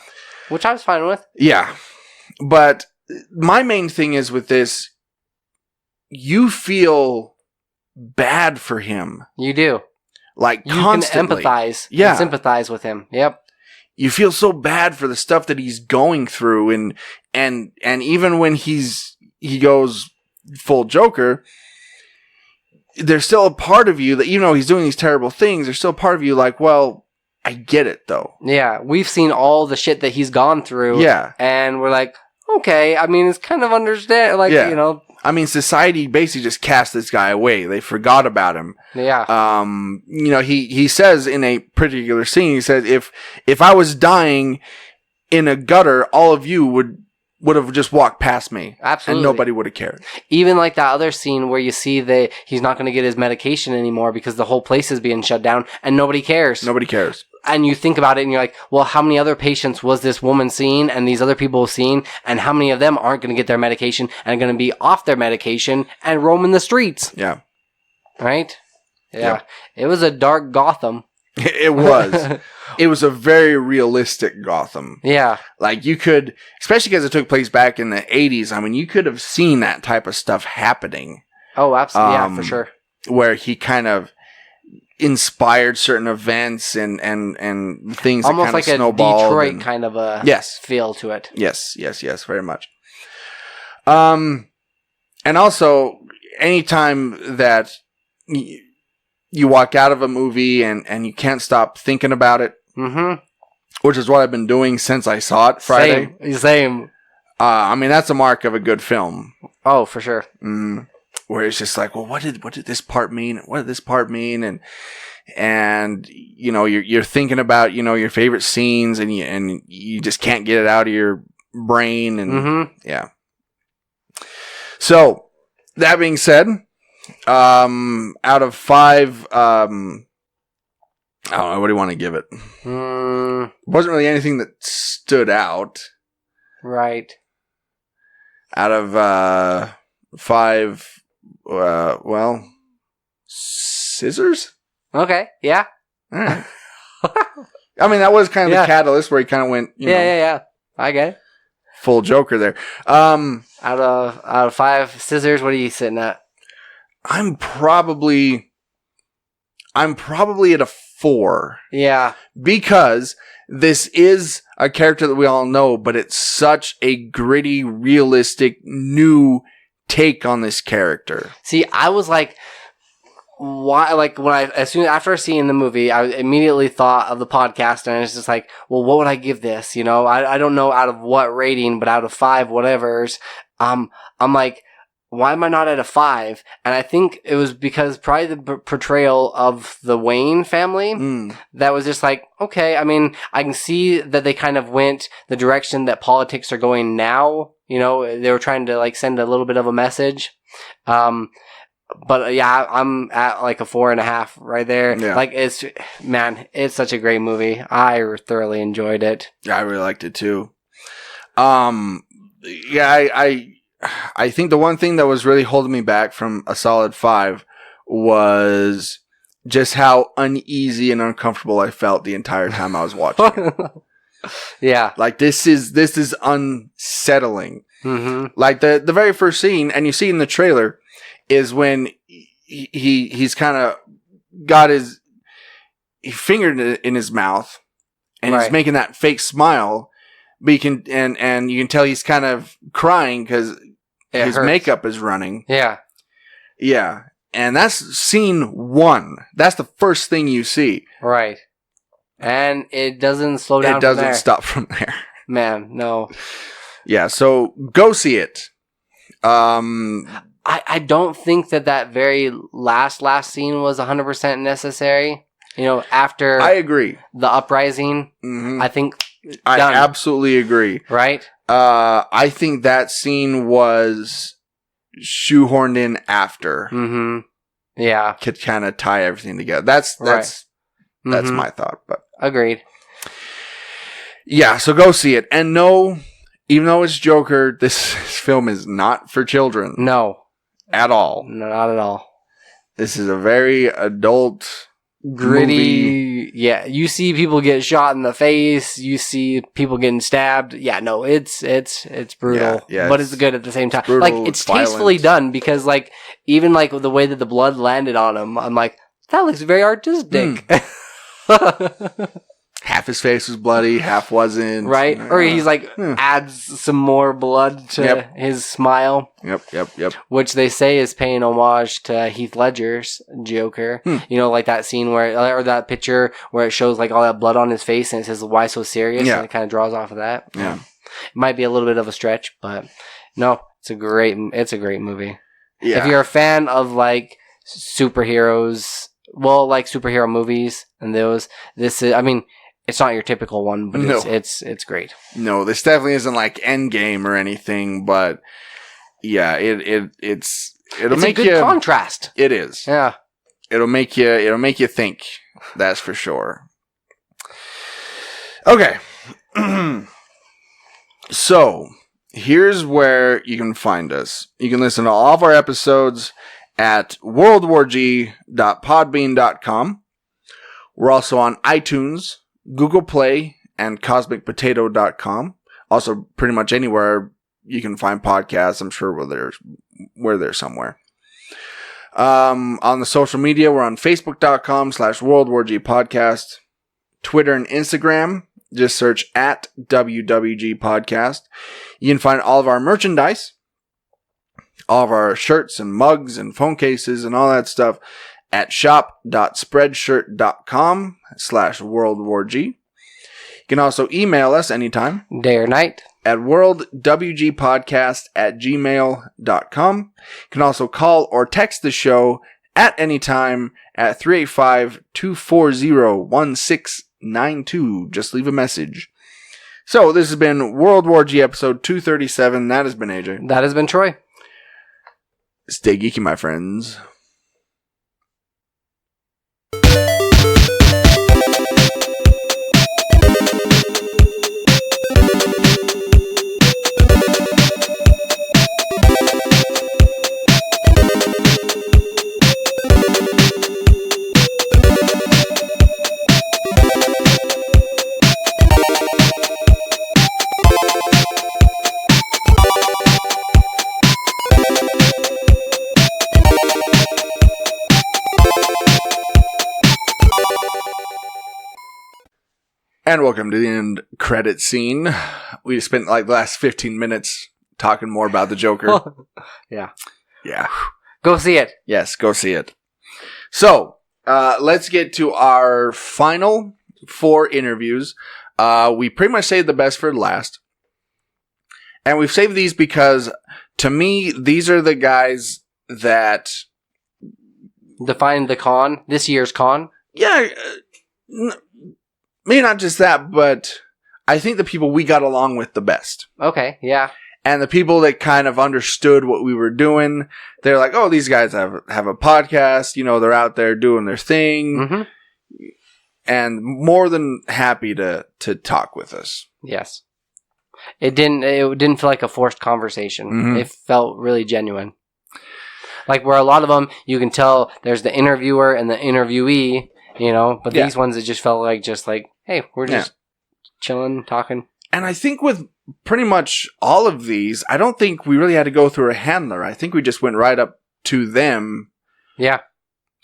Which I was fine with. Yeah. But my main thing is with this, you feel bad for him. You do. Like, you constantly. can empathize. Yeah. And sympathize with him. Yep. You feel so bad for the stuff that he's going through, and even when he goes full Joker, there's still a part of you that, even though he's doing these terrible things, there's still a part of you like, well, I get it though. Yeah, we've seen all the shit that he's gone through. Yeah, and we're like, okay, I mean, it's kind of understand, like, you know. I mean, society basically just cast this guy away. They forgot about him. Yeah. You know, he says in a particular scene, he said, if I was dying in a gutter, all of you would have just walked past me. Absolutely. And nobody would have cared. Even like that other scene where you see that he's not going to get his medication anymore because the whole place is being shut down and nobody cares. Nobody cares. And you think about it and you're like, well, how many other patients was this woman seeing and these other people seeing, and how many of them aren't going to get their medication and are going to be off their medication and roaming the streets? Yeah. Right? Yeah. Yep. It was a dark Gotham. It was. It was a very realistic Gotham. Yeah. Like, you could, especially because it took place back in the 80s, I mean, you could have seen that type of stuff happening. Oh, absolutely. Yeah, for sure. Where he kind of inspired certain events and things almost that kind like of snowballed. A Detroit kind of a feel to it. Yes, very much. And also, anytime that you walk out of a movie and you can't stop thinking about it, which is what I've been doing since I saw it Friday. Same. I mean, that's a mark of a good film. Oh, for sure. Where it's just like, well, what did this part mean? What did this part mean? And you know, you're thinking about, you know, your favorite scenes, and you just can't get it out of your brain, and yeah. So that being said, out of 5, I don't know, what do you want to give it? Wasn't really anything that stood out. Right. Out of 5. Well, scissors? Okay, yeah. All right. I mean, that was kind of the catalyst where he kind of went, you know. Yeah. I get it. Full Joker there. Out of 5 scissors, what are you sitting at? I'm probably at a 4. Yeah. Because this is a character that we all know, but it's such a gritty, realistic, new take on this character. See, I was like, why? Like, after seeing the movie, I immediately thought of the podcast, and it's just like, well, what would I give this? You know, I don't know out of what rating, but out of 5 whatevers, I'm like, why am I not at a 5? And I think it was because probably the portrayal of the Wayne family that was just like, okay, I mean, I can see that they kind of went the direction that politics are going now. You know, they were trying to like send a little bit of a message. But yeah, I'm at like a 4.5 right there. Yeah. Like, it's such a great movie. I thoroughly enjoyed it. Yeah, I really liked it too. Yeah, I think the one thing that was really holding me back from a solid 5 was just how uneasy and uncomfortable I felt the entire time I was watching it. Yeah. Like, this is unsettling. Like, the very first scene, and you see in the trailer, is when he's kind of got his finger in his mouth, and he's making that fake smile. But you can and you can tell he's kind of crying because his makeup is running. Yeah. Yeah. And that's scene 1. That's the first thing you see. Right. And it doesn't slow down. It doesn't stop from there. Man, no. Yeah, so go see it. I don't think that very last scene was 100% necessary. You know, after I agree. The uprising, I think I absolutely agree. Right? I think that scene was shoehorned in after. Yeah. Could kind of tie everything together. That's my thought, but agreed. Yeah, so go see it. And no, even though it's Joker, this film is not for children. No. At all. No, not at all. This is a very adult, gritty movie. Yeah, you see people get shot in the face, you see people getting stabbed. Yeah, no, it's brutal. Yeah, but it's good at the same time. brutal, Like, it's violent. tastefully done, because like even like the way that the blood landed on him, I'm like, that looks very artistic. Half his face was bloody, half wasn't. Right? Or he's like adds some more blood to his smile. Yep. Which they say is paying homage to Heath Ledger's Joker. You know, like that scene or that picture where it shows like all that blood on his face and it says, "Why so serious?" Yeah. And it kind of draws off of that. Yeah. It might be a little bit of a stretch, but no, it's a great movie. Yeah. If you're a fan of like superheroes, like superhero movies and those, this is, I mean, it's not your typical one, but it's great. No, this definitely isn't like Endgame or anything, but yeah, it'll It's make a good contrast. It is. Yeah. It'll make you think. That's for sure. Okay. So, here's where you can find us. You can listen to all of our episodes at worldwarg.podbean.com. We're also on iTunes, Google Play, and cosmicpotato.com. Also, pretty much anywhere you can find podcasts. I'm sure we're there somewhere. On the social media, we're on facebook.com/worldwargpodcast. Twitter and Instagram, just search at WWG Podcast. You can find all of our merchandise, all of our shirts and mugs and phone cases and all that stuff at shop.spreadshirt.com/worldwarg. You can also email us anytime. Day or night. At worldwgpodcast@gmail.com. You can also call or text the show at any time at 385-240-1692. Just leave a message. So, this has been World War G episode 237. That has been AJ. That has been Troy. Stay geeky, my friends. And welcome to the end credit scene. We spent like the last 15 minutes talking more about the Joker. Yeah. Yeah. Go see it. Yes, go see it. So, let's get to our final 4 interviews. We pretty much saved the best for last. And we've saved these because, to me, these are the guys that define the con, this year's con. Yeah, maybe not just that, but I think the people we got along with the best. Okay, yeah. And the people that kind of understood what we were doing, they're like, oh, these guys have a podcast, you know, they're out there doing their thing. Mm-hmm. And more than happy to talk with us. Yes. It didn't feel like a forced conversation. Mm-hmm. It felt really genuine. Like where a lot of them, you can tell there's the interviewer and the interviewee, you know, but these ones, it just felt like, hey, we're just chilling, talking. And I think with pretty much all of these, I don't think we really had to go through a handler. I think we just went right up to them. Yeah.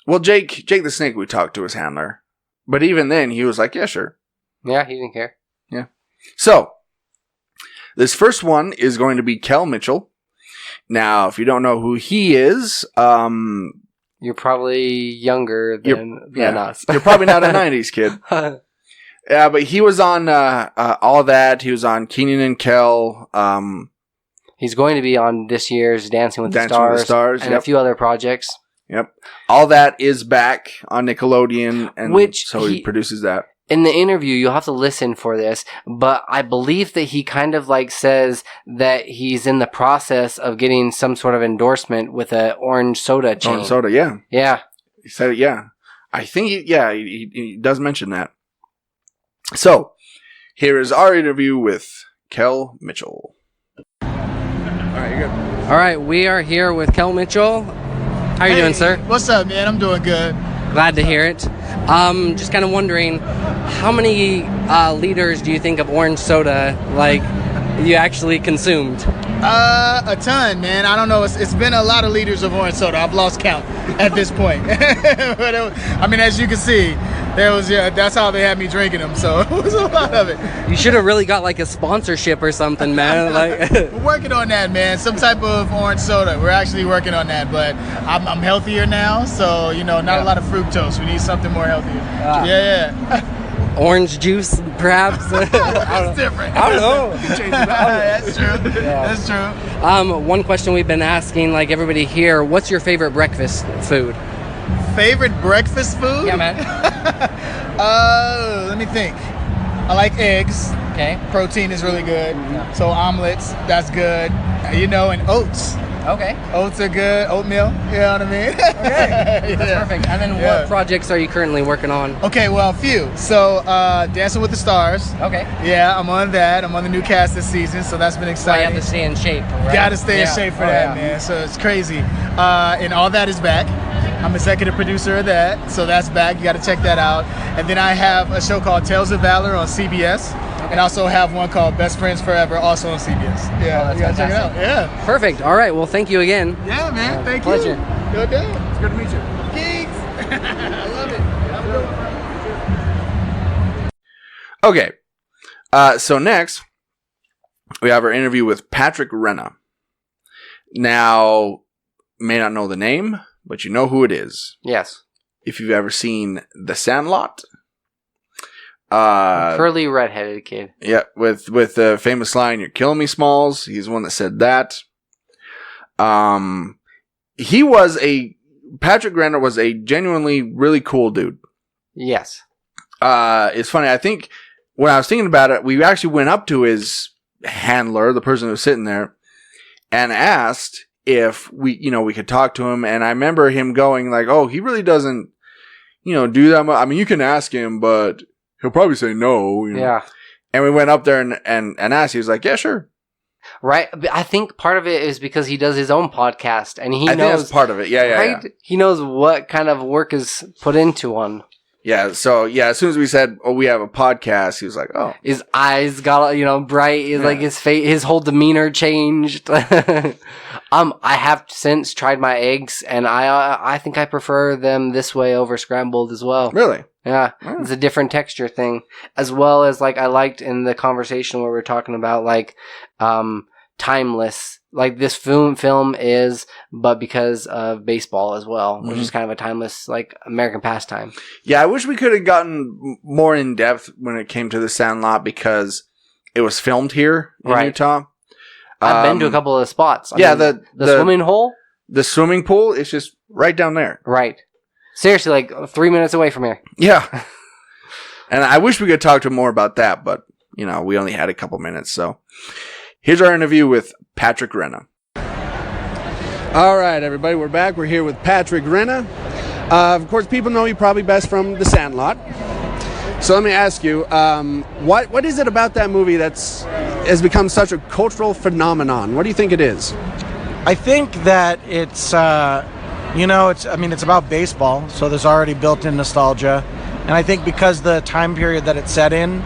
Well, Jake the Snake, we talked to his handler. But even then, he was like, yeah, sure. Yeah, he didn't care. Yeah. So, this first one is going to be Kel Mitchell. Now, if you don't know who he is, you're probably younger than us. You're probably not a 90s kid. Yeah, but he was on All That. He was on Kenan and Kel. He's going to be on this year's Dancing with the Stars and a few other projects. Yep. All That is back on Nickelodeon, and so he produces that. In the interview, you'll have to listen for this, but I believe that he kind of like says that he's in the process of getting some sort of endorsement with an orange soda chain. Orange soda, yeah. Yeah. He said it, yeah. I think, he does mention that. So, Here is our interview with Kel Mitchell. All right, you're good. All right, we are here with Kel Mitchell. How are you doing, sir? What's up, man? I'm doing good. Glad to hear it. Just kind of wondering, how many liters do you think of orange soda, like, you actually consumed? A ton, man. I don't know. It's been a lot of liters of orange soda. I've lost count at this point. But I mean, as you can see, that's how they had me drinking them. So it was a lot of it. You should have really got like a sponsorship or something, man. Like, we're working on that, man. Some type of orange soda. We're actually working on that. But I'm healthier now, so not a lot of fructose. We need something more healthier. Yeah. Orange juice, perhaps. That's different. I don't know. That's true. Yeah. That's true. One question we've been asking, like everybody here, what's your favorite breakfast food? Favorite breakfast food? Yeah, man. Let me think. I like eggs. Okay. Protein is really good. Yeah. So omelets, that's good. And oats. Okay. Oats are good. Oatmeal. You know what I mean? Okay. That's perfect. And then what projects are you currently working on? Okay, well, a few. So, Dancing with the Stars. Okay. Yeah, I'm on that. I'm on the new cast this season, so that's been exciting. So you have to stay in shape, right? Gotta stay in shape for that, man. So it's crazy. And All That is back. I'm executive producer of that, so that's back. You got to check that out. And then I have a show called Tales of Valor on CBS, and also have one called Best Friends Forever, also on CBS. Yeah, you got to check it out. Yeah. Perfect. All right. Well, thank you again. Yeah, man. Thank pleasure. you. Good day. It's good to meet you. Thanks. I love it. Have a good one. Okay. So next, we have our interview with Patrick Renna. Now, may not know the name, but you know who it is. Yes. If you've ever seen The Sandlot. Curly redheaded kid. Yeah, with the famous line, "You're killing me, Smalls." He's the one that said that. Patrick Renna was a genuinely really cool dude. Yes. It's funny, I think when I was thinking about it, we actually went up to his handler, the person who was sitting there, and asked if we could talk to him. And I remember him going like, "Oh, he really doesn't, do that much. I mean, you can ask him, but he'll probably say no." Yeah. And we went up there and asked. He was like, "Yeah, sure." Right. But I think part of it is because he does his own podcast, and he knows. Think that's part of it. Yeah, right? Yeah. He knows what kind of work is put into one. Yeah. So as soon as we said, "Oh, we have a podcast," he was like, "Oh." His eyes got bright. Like his face, his whole demeanor changed. I have since tried my eggs, and I think I prefer them this way over scrambled as well. Really? Yeah, It's a different texture thing, as well as like I liked in the conversation where we were talking about like timeless, like this film is, but because of baseball as well, which is kind of a timeless like American pastime. Yeah, I wish we could have gotten more in depth when it came to the Sandlot because it was filmed here in Utah. I've been to a couple of the spots. I mean, the swimming hole, the swimming pool is just right down there. Right. Seriously, like 3 minutes away from here. Yeah. And I wish we could talk to him more about that, but, we only had a couple minutes. So here's our interview with Patrick Renna. All right, everybody, we're back. We're here with Patrick Renna. Of course, people know you probably best from The Sandlot. So let me ask you, what is it about that movie has become such a cultural phenomenon? What do you think it is? I think that it's... it's about baseball, so there's already built-in nostalgia. And I think because the time period that it's set in,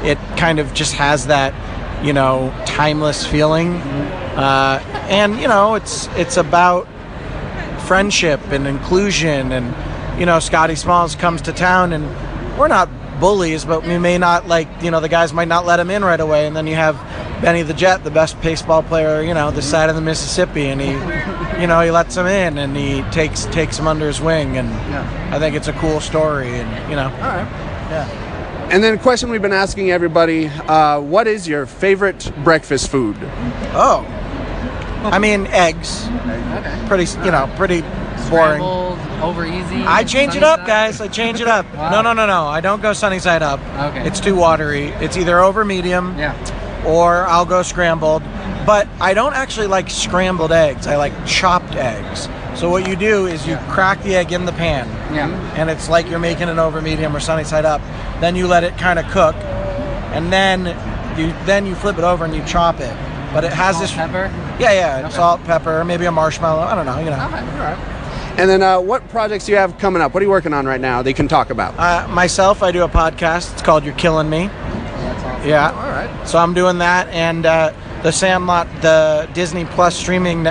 it kind of just has that, timeless feeling. It's about friendship and inclusion. And, Scotty Smalls comes to town, and we're not bullies, but we may not the guys might not let him in right away. And then you have Benny the Jet, the best baseball player, this side of the Mississippi, and he lets him in and he takes him under his wing, and I think it's a cool story, and all right, yeah. And then a question we've been asking everybody: what is your favorite breakfast food? Oh, I mean eggs. Okay. Pretty boring. Scrambled, over easy. I change it up, guys. I change it up. Wow. No. I don't go sunny side up. Okay. It's too watery. It's either over medium. Yeah. Or I'll go scrambled. But I don't actually like scrambled eggs. I like chopped eggs. So what you do is you crack the egg in the pan. Yeah. And it's like you're making it over medium or sunny side up. Then you let it kind of cook. and then you flip it over and you chop it. But it has this pepper. Yeah, salt, pepper, maybe a marshmallow. I don't know. Okay, all right. And then what projects do you have coming up? What are you working on right now that you can talk about? Myself, I do a podcast. It's called You're Killing Me. That's awesome. Yeah. All right. So I'm doing that, and the Sandlot, the Disney Plus streaming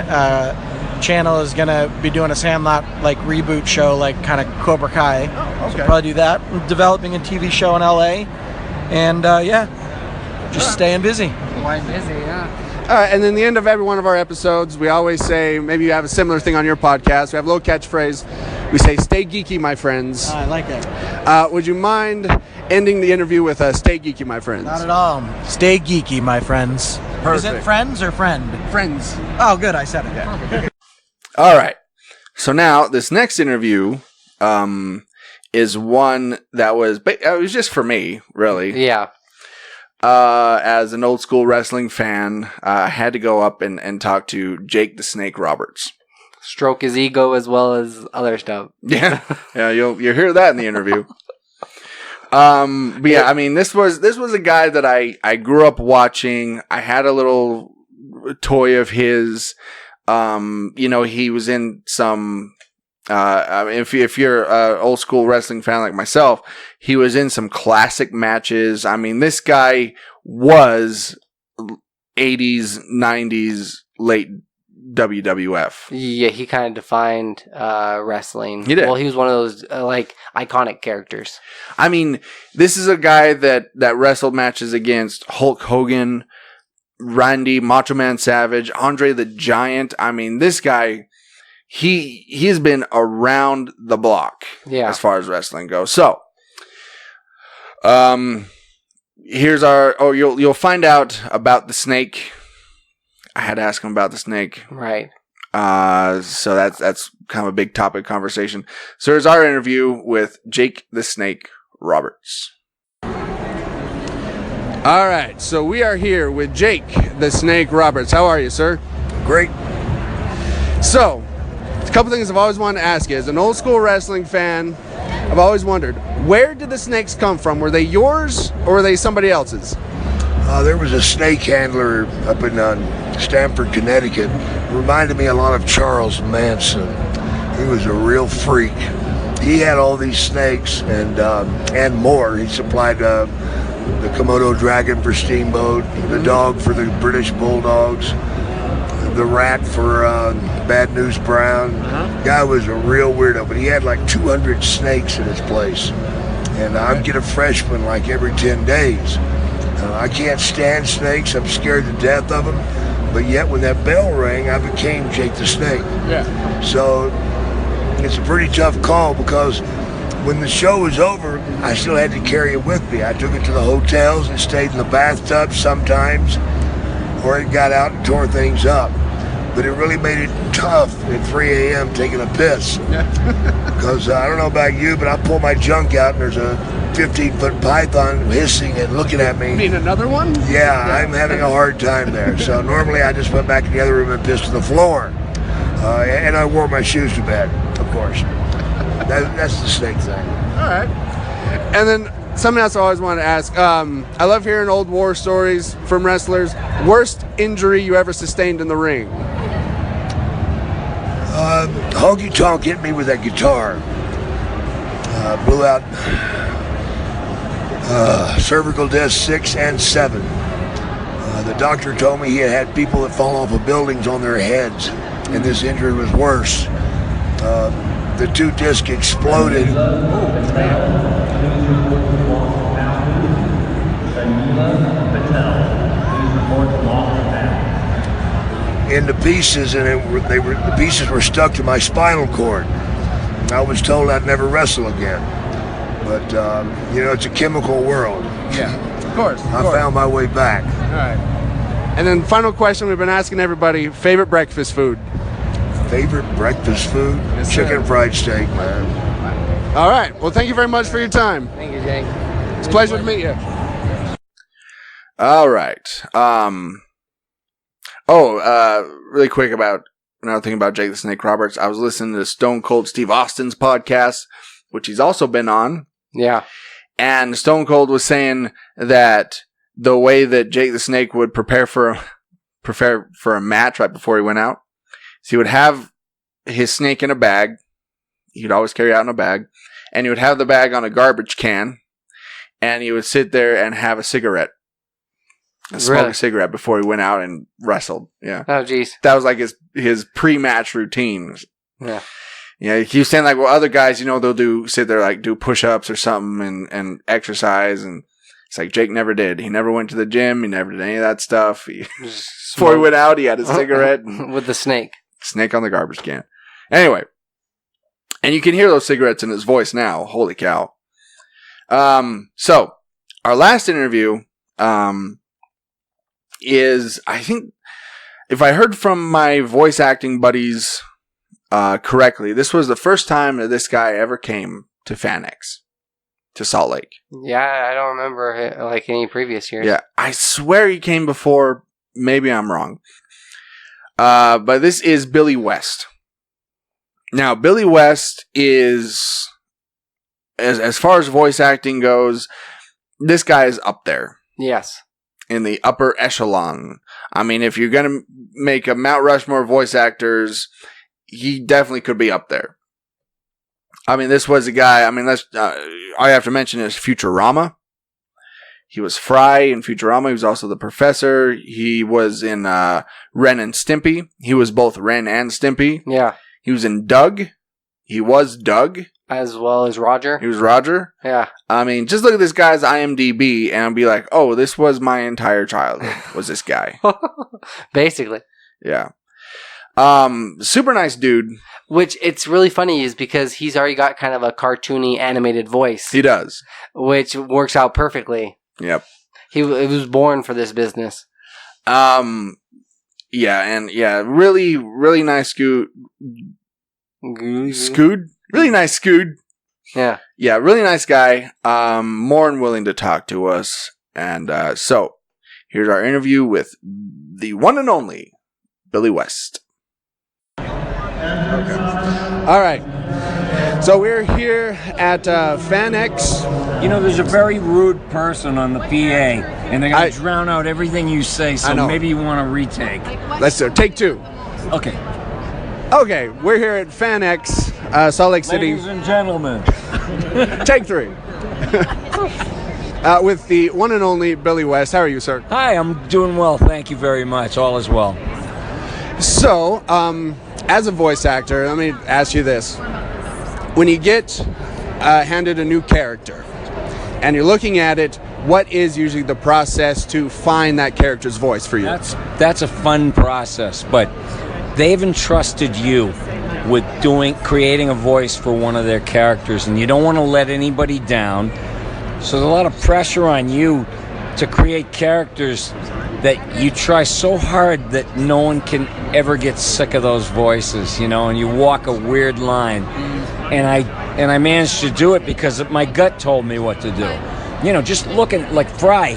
channel is gonna be doing a Sandlot like reboot show, like kind of Cobra Kai. Oh, okay. So probably do that. I'm developing a TV show in LA, and just staying busy. Quite busy, yeah. All right, and then the end of every one of our episodes, we always say, maybe you have a similar thing on your podcast. We have a little catchphrase. We say, "Stay geeky, my friends." I like it. Would you mind ending the interview with "Stay geeky, my friends"? Not at all. Stay geeky, my friends. Perfect. Is it friends or friend? Friends. Oh, good. I said it. Yeah. All right. So now this next interview is one that was it was just for me, really. Yeah. As an old school wrestling fan, I had to go up and talk to Jake the Snake Roberts. Stroke his ego as well as other stuff. Yeah, you'll hear that in the interview. But yeah, I mean, this was a guy that I grew up watching. I had a little toy of his. He was in some. I mean, if you're an old school wrestling fan like myself, he was in some classic matches. I mean, this guy was 80s, 90s, late WWF. Yeah, he kind of defined wrestling. He did. Well, he was one of those like iconic characters. I mean, this is a guy that wrestled matches against Hulk Hogan, Randy, Macho Man Savage, Andre the Giant. I mean, this guy, he has been around the block as far as wrestling goes. So, here's our. You'll find out about the snake. I had to ask him about the snake. Right. So that's kind of a big topic conversation. So here's our interview with Jake the Snake Roberts. All right, so we are here with Jake the Snake Roberts. How are you, sir? Great. So, a couple things I've always wanted to ask you. As an old school wrestling fan, I've always wondered, where did the snakes come from? Were they yours or were they somebody else's? There was a snake handler up in Stamford, Connecticut. Reminded me a lot of Charles Manson. He was a real freak. He had all these snakes and more. He supplied the Komodo dragon for Steamboat, the dog for the British Bulldogs, the rat for Bad News Brown. Guy was a real weirdo, but he had like 200 snakes in his place. And I'd get a fresh one like every 10 days. I can't stand snakes. I'm scared to death of them. But yet when that bell rang, I became Jake the Snake. Yeah. So it's a pretty tough call because when the show was over, I still had to carry it with me. I took it to the hotels and stayed in the bathtub sometimes, or it got out and tore things up. But it really made it tough at 3 a.m. taking a piss. Because I don't know about you, but I pull my junk out and there's a 15-foot python hissing and looking at me. You mean another one? Yeah, I'm having a hard time there. So normally I just went back in the other room and pissed to the floor. And I wore my shoes to bed, of course. That's the snake thing. All right. And then something else I always wanted to ask. I love hearing old war stories from wrestlers. Worst injury you ever sustained in the ring? Honky Tonk hit me with that guitar. Blew out cervical disc 6 and 7. The doctor told me he had people that fall off of buildings on their heads, and this injury was worse. The 2 discs exploded. Into pieces, and the pieces were stuck to my spinal cord. I was told I'd never wrestle again, but it's a chemical world. Yeah, of course. I found my way back. All right. And then final question we've been asking everybody: favorite breakfast food? Favorite breakfast food? Yes, Chicken sir. fried steak, man. All right. Well, thank you very much for your time. Thank you, Jake. It's a pleasure to meet you. All right. Really quick about another thing about Jake the Snake Roberts. I was listening to Stone Cold Steve Austin's podcast, which he's also been on. Yeah. And Stone Cold was saying that the way that Jake the Snake would prepare for a match right before he went out. So he would have his snake in a bag. He'd always carry it out in a bag. And he would have the bag on a garbage can. And he would sit there and have a cigarette. Smoke a cigarette before he went out and wrestled. Yeah. Oh, jeez. That was like his pre-match routine. Yeah. Yeah, he was saying like, well, other guys, they'll sit there like do push-ups or something and exercise, and it's like Jake never did. He never went to the gym. He never did any of that stuff. Before he went out, he had a cigarette with the snake on the garbage can. Anyway, and you can hear those cigarettes in his voice now. Holy cow! So our last interview is, I think, if I heard from my voice acting buddies correctly, this was the first time that this guy ever came to FanX, to Salt Lake. Yeah, I don't remember like any previous years. Yeah, I swear he came before. Maybe I'm wrong. But this is Billy West. Now, Billy West is, as far as voice acting goes, this guy is up there. Yes. In the upper echelon. I mean, if you're going to make a Mount Rushmore of voice actors, he definitely could be up there. I mean, this was a guy, all I have to mention is Futurama. He was Fry in Futurama. He was also the professor. He was in Ren and Stimpy. He was both Ren and Stimpy. Yeah. He was in Doug. He was Doug. As well as Roger. He was Roger. Yeah. I mean, just look at this guy's IMDb and be like, oh, this was my entire childhood, was this guy. Basically. Yeah. Super nice dude. Which it's really funny is because he's already got kind of a cartoony animated voice. He does. Which works out perfectly. Yep. He was born for this business. Yeah, really, really nice Scood. Really nice Scood. Yeah. Yeah, really nice guy. More than willing to talk to us. And so, here's our interview with the one and only Billy West. Okay. All right. So we're here at FanX. There's a very rude person on the PA, and they're going to drown out everything you say, so maybe you want to retake. Let's do take two. Okay. Okay, we're here at FanX, Salt Lake City. Ladies and gentlemen. Take three. With the one and only Billy West. How are you, sir? Hi, I'm doing well. Thank you very much. All is well. So, as a voice actor, let me ask you this. When you get handed a new character and you're looking at it, what is usually the process to find that character's voice for you? That's a fun process, but they've entrusted you with creating a voice for one of their characters, and you don't want to let anybody down. So there's a lot of pressure on you to create characters that you try so hard that no one can ever get sick of those voices, and you walk a weird line. And I managed to do it because my gut told me what to do. Just looking like Fry,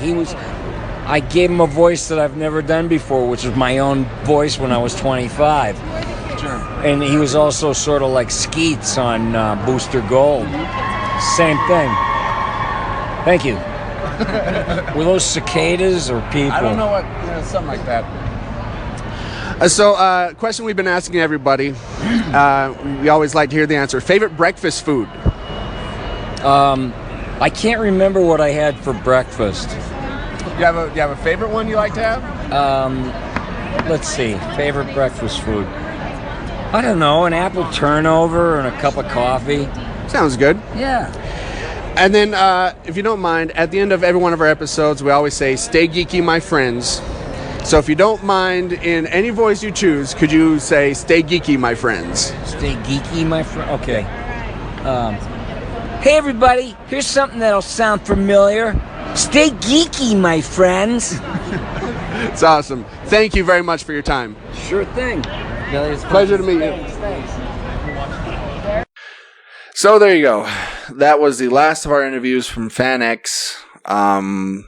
I gave him a voice that I've never done before, which was my own voice when I was 25. Sure. And he was also sort of like Skeets on Booster Gold. Same thing. Thank you. Were those cicadas or people? I don't know what, something like that. Question we've been asking everybody. We always like to hear the answer. Favorite breakfast food? I can't remember what I had for breakfast. You have a favorite one you like to have? Let's see. Favorite breakfast food? I don't know. An apple turnover and a cup of coffee. Sounds good. Yeah. And then, if you don't mind, at the end of every one of our episodes, we always say, "Stay geeky, my friends." So if you don't mind, in any voice you choose, could you say, "Stay geeky, my friends"? Stay geeky, my friend. Okay. Hey, everybody. Here's something that'll sound familiar. Stay geeky, my friends. It's awesome. Thank you very much for your time. Sure thing. It's a pleasure to meet you. Thanks. So there you go. That was the last of our interviews from FanX. Kind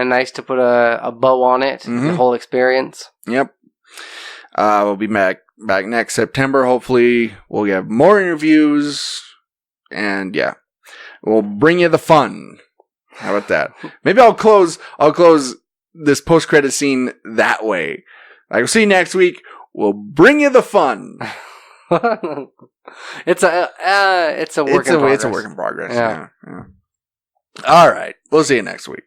of nice to put a bow on it, the whole experience. Yep. We'll be back next September. Hopefully, we'll have more interviews. And yeah, we'll bring you the fun. How about that? Maybe I'll close this post-credit scene that way. I'll see you next week. We'll bring you the fun. It's a work in progress. It's a work in progress. Yeah. Yeah. All right. We'll see you next week.